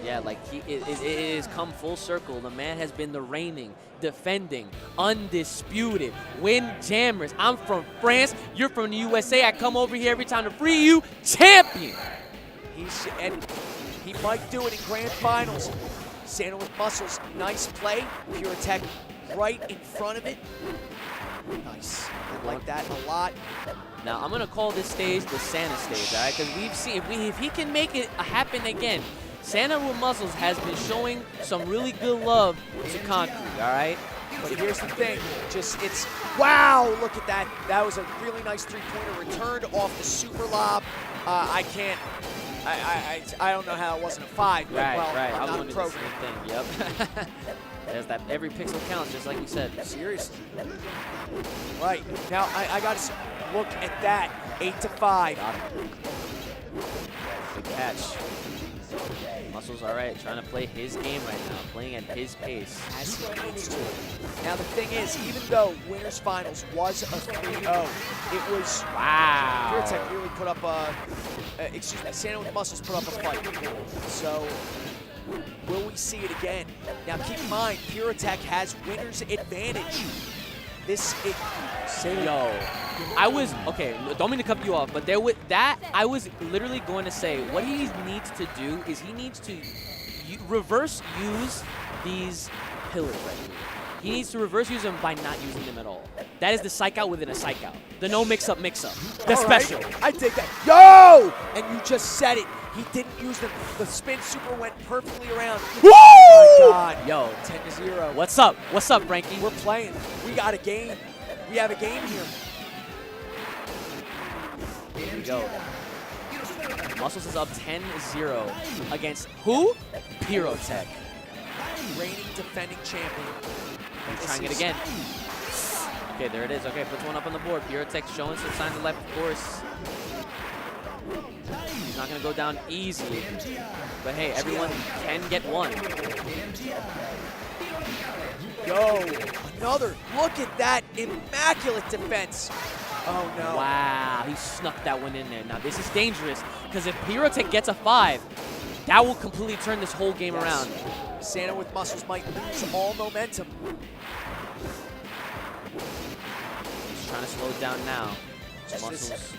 S2: Yeah, like it has come full circle. The man has been the reigning, defending, undisputed Windjammers. I'm from France, you're from the USA. I come over here every time to free you, champion.
S1: And he might do it in grand finals. Santa with Muscles, nice play. Pyrotech right in front of it. Nice. I like that a lot.
S2: Now, I'm going to call this stage the Santa stage, all right? Because we've seen, if he can make it happen again, Santa with Muscles has been showing some really good love to Concrete, all right?
S1: But here's the thing, wow, look at that. That was a really nice 3-pointer returned off the super lob. I don't know how it wasn't a 5, but
S2: right,
S1: well,
S2: right.
S1: I'm not a
S2: the
S1: program.
S2: same thing, yep. There's that every pixel counts, just like you said.
S1: Seriously. Right, now I got to look at that, 8-5.
S2: Got him. Good catch. Muscles, all right, trying to play his game right now, playing at his pace.
S1: As he needs to. Now the thing is, even though Winners Finals was a 3-0, it was,
S2: wow.
S1: Pyrotech really put up Santa with Muscles put up a fight. So, will we see it again? Now keep in mind, Pyrotech has winner's advantage. Okay, don't mean to cut you off, but I was literally going to say, what he needs to do is he needs to reverse use these
S2: pillars right here. He needs to reverse use them by not using them at all. That is the psych out within a psych out. The no mix-up, mix-up. The special.
S1: Right. I dig that. Yo! And you just said it. He didn't use them. The spin super went perfectly around.
S2: Woo!
S1: Oh my God.
S2: Yo,
S1: 10-0.
S2: what's up? What's up, Frankie?
S1: We're playing. We got a game. We have a game here.
S2: Here we go. Muscles is up 10-0 against who? Pyrotech.
S1: Reigning defending champion.
S2: He's trying it again. Okay, there it is. Okay, puts one up on the board. Pyrotech showing some signs of life, of course. He's not going to go down easy. But hey, everyone can get one.
S1: Yo, another. Look at that immaculate defense. Oh, no.
S2: Wow, he snuck that one in there. Now, this is dangerous because if Pyrotech gets a 5, that will completely turn this whole game around.
S1: Santa with muscles might lose all momentum.
S2: He's trying to slow it down now. Muscles.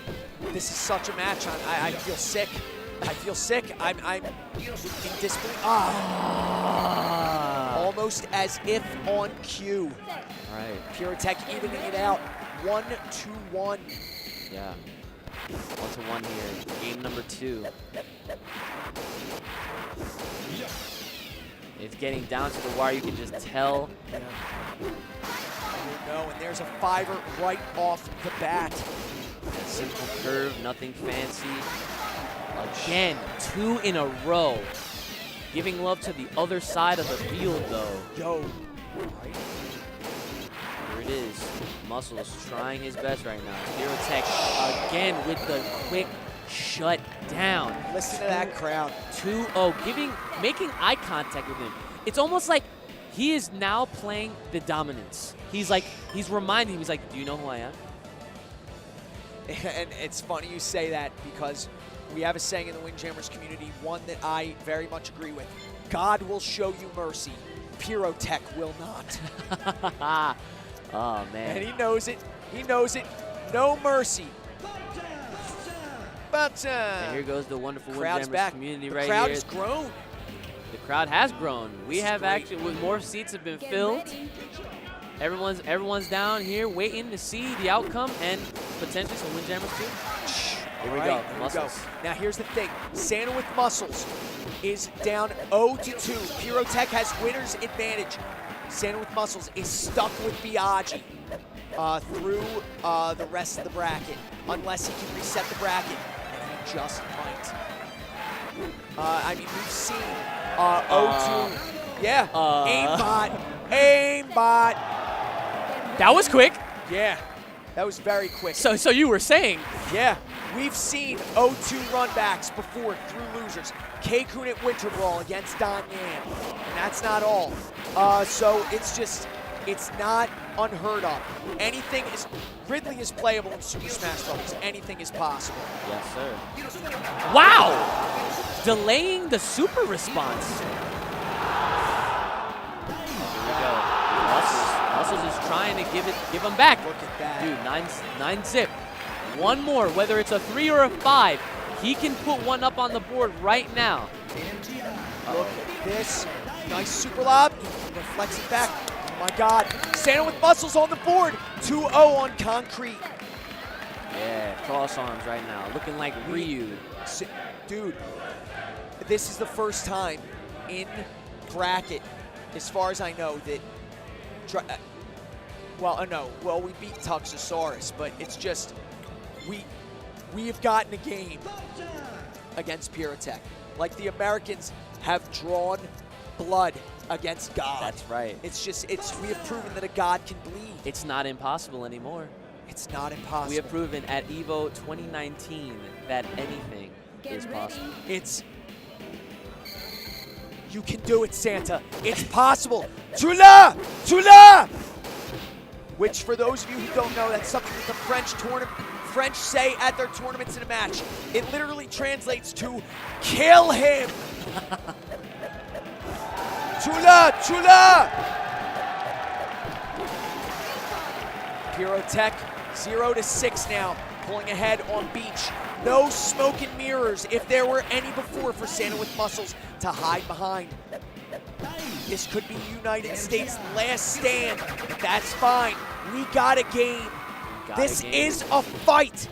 S1: This is such a match. I feel sick. I feel sick. I'm in disbelief. Almost as if on cue.
S2: All right.
S1: Pyrotech evening it out. 1-2-1.
S2: Yeah. 1-1 here. Game number 2. It's getting down to the wire. You can just tell.
S1: Yeah. No, and there's a 5er right off the bat.
S2: Simple curve, nothing fancy. Again, 2 in a row. Giving love to the other side of the field, though.
S1: Yo.
S2: Here it is. Muscles trying his best right now. Pyrotech again with the quick shut down.
S1: Listen to that crowd.
S2: 2-0, making eye contact with him. It's almost like he is now playing the dominance. He's reminding him, he's like, do you know who I am?
S1: And it's funny you say that because we have a saying in the Windjammers community, one that I very much agree with. God will show you mercy. Pyrotech will not.
S2: Oh, man.
S1: And he knows it. He knows it. No mercy. But
S2: and here goes the wonderful
S1: crowd's
S2: Windjammers
S1: back.
S2: community
S1: The
S2: right
S1: crowd
S2: here.
S1: has grown.
S2: The crowd has grown. We have
S1: great.
S2: actually, with more seats have been filled. Everyone's down here waiting to see the outcome and potentially some Windjammers too. Here we go. Muscles.
S1: Now here's the thing. Santa with muscles is down 0-2. Pyrotech has winner's advantage. Santa with muscles is stuck with Biaggi through the rest of the bracket, unless he can reset the bracket, and he just might. I mean, we've seen 0-2. Yeah. Aimbot.
S2: That was quick.
S1: Yeah. That was very quick.
S2: So you were saying.
S1: Yeah. We've seen 0-2 runbacks before through losers. K-Kun at Winter Brawl against Don Yan. And that's not all. So it's not unheard of. Ridley is playable in Super Smash Bros. Anything is possible.
S2: Yes, sir. Wow! Delaying the super response. Here we go. Muscles is trying to give him back.
S1: Look at that.
S2: Dude, 9 zip. One more, whether it's a 3 or a 5, he can put one up on the board right now.
S1: Look at this. Nice super lob. He reflects it back. Oh my God. Santa with muscles on the board. 2-0 on concrete.
S2: Yeah, cross arms right now. Looking like Ryu.
S1: Dude, this is the first time in bracket, as far as I know, that well, we beat Tuxosaurus, but it's just we have gotten a game against Pyrotech. Like the Americans have drawn blood against God.
S2: That's right.
S1: We have proven that a God can bleed.
S2: It's not impossible anymore.
S1: It's not impossible.
S2: We have proven at EVO 2019 that anything is possible.
S1: You can do it, Santa. It's possible. Tula! Tula! Which, for those of you who don't know, that's something that the French say at their tournaments in a match. It literally translates to kill him. Tula! Tula! Pyrotech 0-6 now, pulling ahead on Beach. No smoke and mirrors if there were any before for Santa with muscles to hide behind. This could be United States' last stand, but that's fine. We got a game. This is a fight.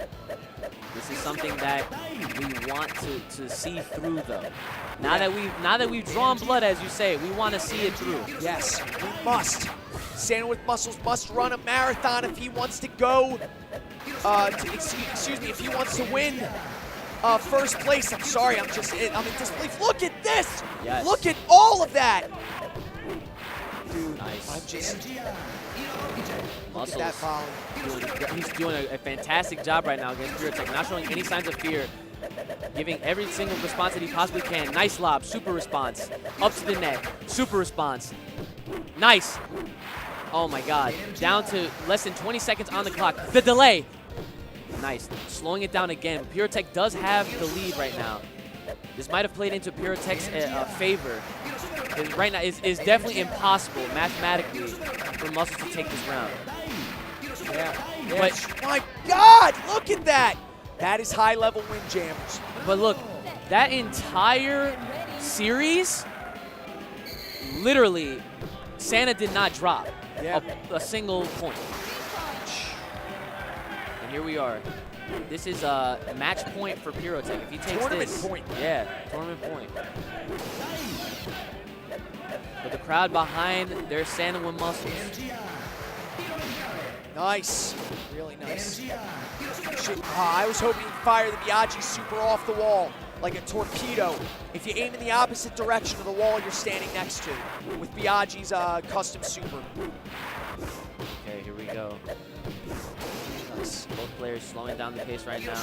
S2: This is something that we want to see through, though. Now that we've drawn blood, as you say, we want to see it through.
S1: Yes, we must. Santa with Muscles must run a marathon if he wants to go. Excuse me, if he wants to win first place. I'm sorry, I'm in disbelief. Look at this.
S2: Yes.
S1: Look at all of that. Dude,
S2: nice.
S1: I'm just.
S2: Muscles.
S1: Look at that volley.
S2: He's doing a fantastic job right now against Pyrotech, not showing any signs of fear, giving every single response that he possibly can. Nice lob, super response. Up to the net, super response. Nice. Oh my God. Down to less than 20 seconds on the clock. The delay. Nice. Slowing it down again. Pyrotech does have the lead right now. This might have played into Pyrotech's favor. Right now, it's definitely impossible mathematically for Muscles to take this round.
S1: Yeah.
S2: But
S1: my God, look at that. That is high-level Windjammers.
S2: But look, that entire series, literally, Santa did not drop a single point. And here we are. This is a match point for Pyrotech. If he takes
S1: tournament
S2: this,
S1: point.
S2: Yeah, tournament point. But the crowd behind their Santa with Muscles.
S1: Nice, really nice. I was hoping to fire the Biaggi super off the wall like a torpedo. If you aim in the opposite direction of the wall you're standing next to with Biaggi's custom super.
S2: Okay, here we go. Nice. Both players slowing down the pace right now.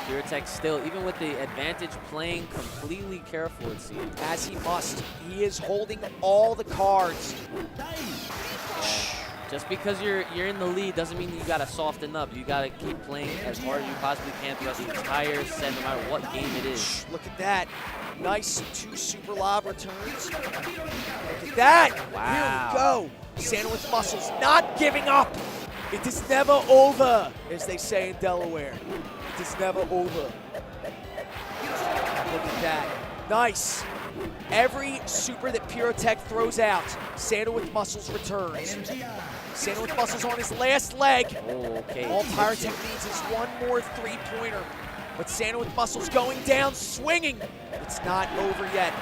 S2: Pyrotech still, even with the advantage, playing completely careful, it seems.
S1: As he must. He is holding all the cards.
S2: Yeah. Just because you're in the lead doesn't mean you gotta soften up. You gotta keep playing as hard as you possibly can throughout the entire set, no matter what game it is.
S1: Look at that. Nice 2 super lob returns. Look at that.
S2: Wow.
S1: Here we go. Santa with Muscles not giving up. It is never over, as they say in Delaware. It is never over. Look at that. Nice. Every super that Pyrotech throws out, Santa with Muscles returns. Santa with Muscles on his last leg.
S2: Okay.
S1: All Pyrotech needs is one more three-pointer. But Santa with Muscles going down, swinging. It's not over yet.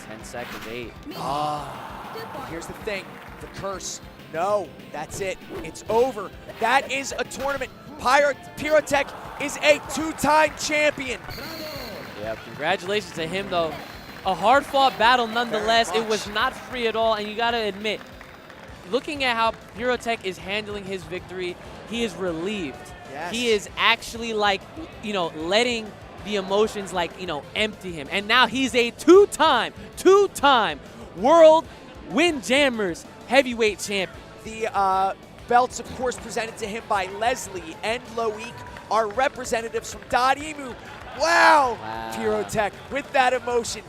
S2: 10 seconds, 8.
S1: Here's the thing, the curse. No, that's it. It's over. That is a tournament. Pyrotech is a 2-time champion.
S2: Yeah, congratulations to him, though. A hard-fought battle nonetheless. It was not free at all, and you got to admit, looking at how Pyrotech is handling his victory, he is relieved.
S1: Yes.
S2: He is actually, like, letting the emotions, empty him. And now he's a two-time World Windjammers heavyweight champion.
S1: The belts, of course, presented to him by Leslie and Loic, are representatives from Dadimu. Wow. Pyrotech with that emotion.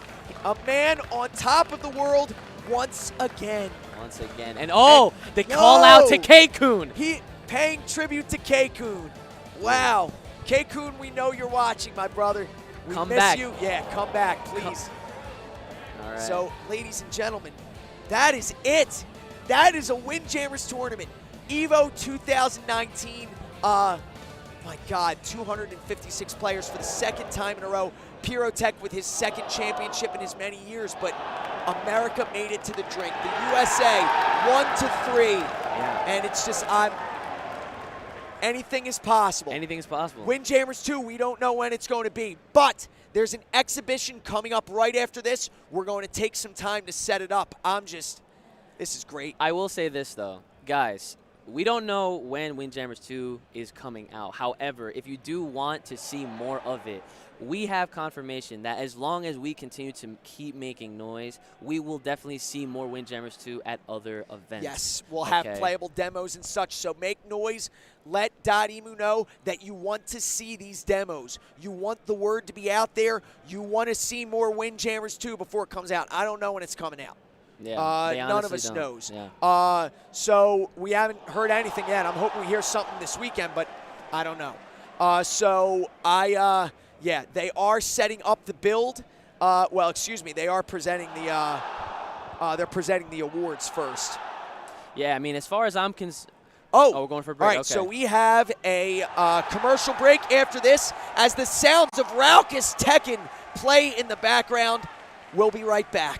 S1: A man on top of the world once again.
S2: Once again. And the call out to K-Kun.
S1: He paying tribute to K-Kun. Wow. K-Kun, we know you're watching, my brother. We miss
S2: back.
S1: you. Yeah, come back, please.
S2: All right.
S1: So, ladies and gentlemen, that is it. That is a Windjammers tournament. EVO 2019. My God, 256 players for the second time in a row. Pyrotech with his second championship in as many years, but America made it to the drink. The USA 1-3, and it's just anything is possible.
S2: Anything is possible.
S1: Windjammers 2, we don't know when it's going to be, but there's an exhibition coming up right after this. We're going to take some time to set it up. This is great.
S2: I will say this, though. Guys, we don't know when Windjammers 2 is coming out. However, if you do want to see more of it, we have confirmation that as long as we continue to keep making noise, we will definitely see more Windjammers 2 at other events.
S1: Yes, we'll have playable demos and such, so make noise. Let Dadimu know that you want to see these demos. You want the word to be out there. You want to see more Windjammers 2 before it comes out. I don't know when it's coming out.
S2: Yeah,
S1: none of us knows.
S2: Yeah.
S1: So we haven't heard anything yet. I'm hoping we hear something this weekend, but I don't know. Yeah, they are setting up the build. Well, excuse me. They are presenting the they're presenting the awards first.
S2: Yeah, I mean, as far as I'm concerned.
S1: Oh,
S2: we're going for a break.
S1: All right,
S2: okay.
S1: so we have a commercial break after this as the sounds of raucous Tekken play in the background. We'll be right back.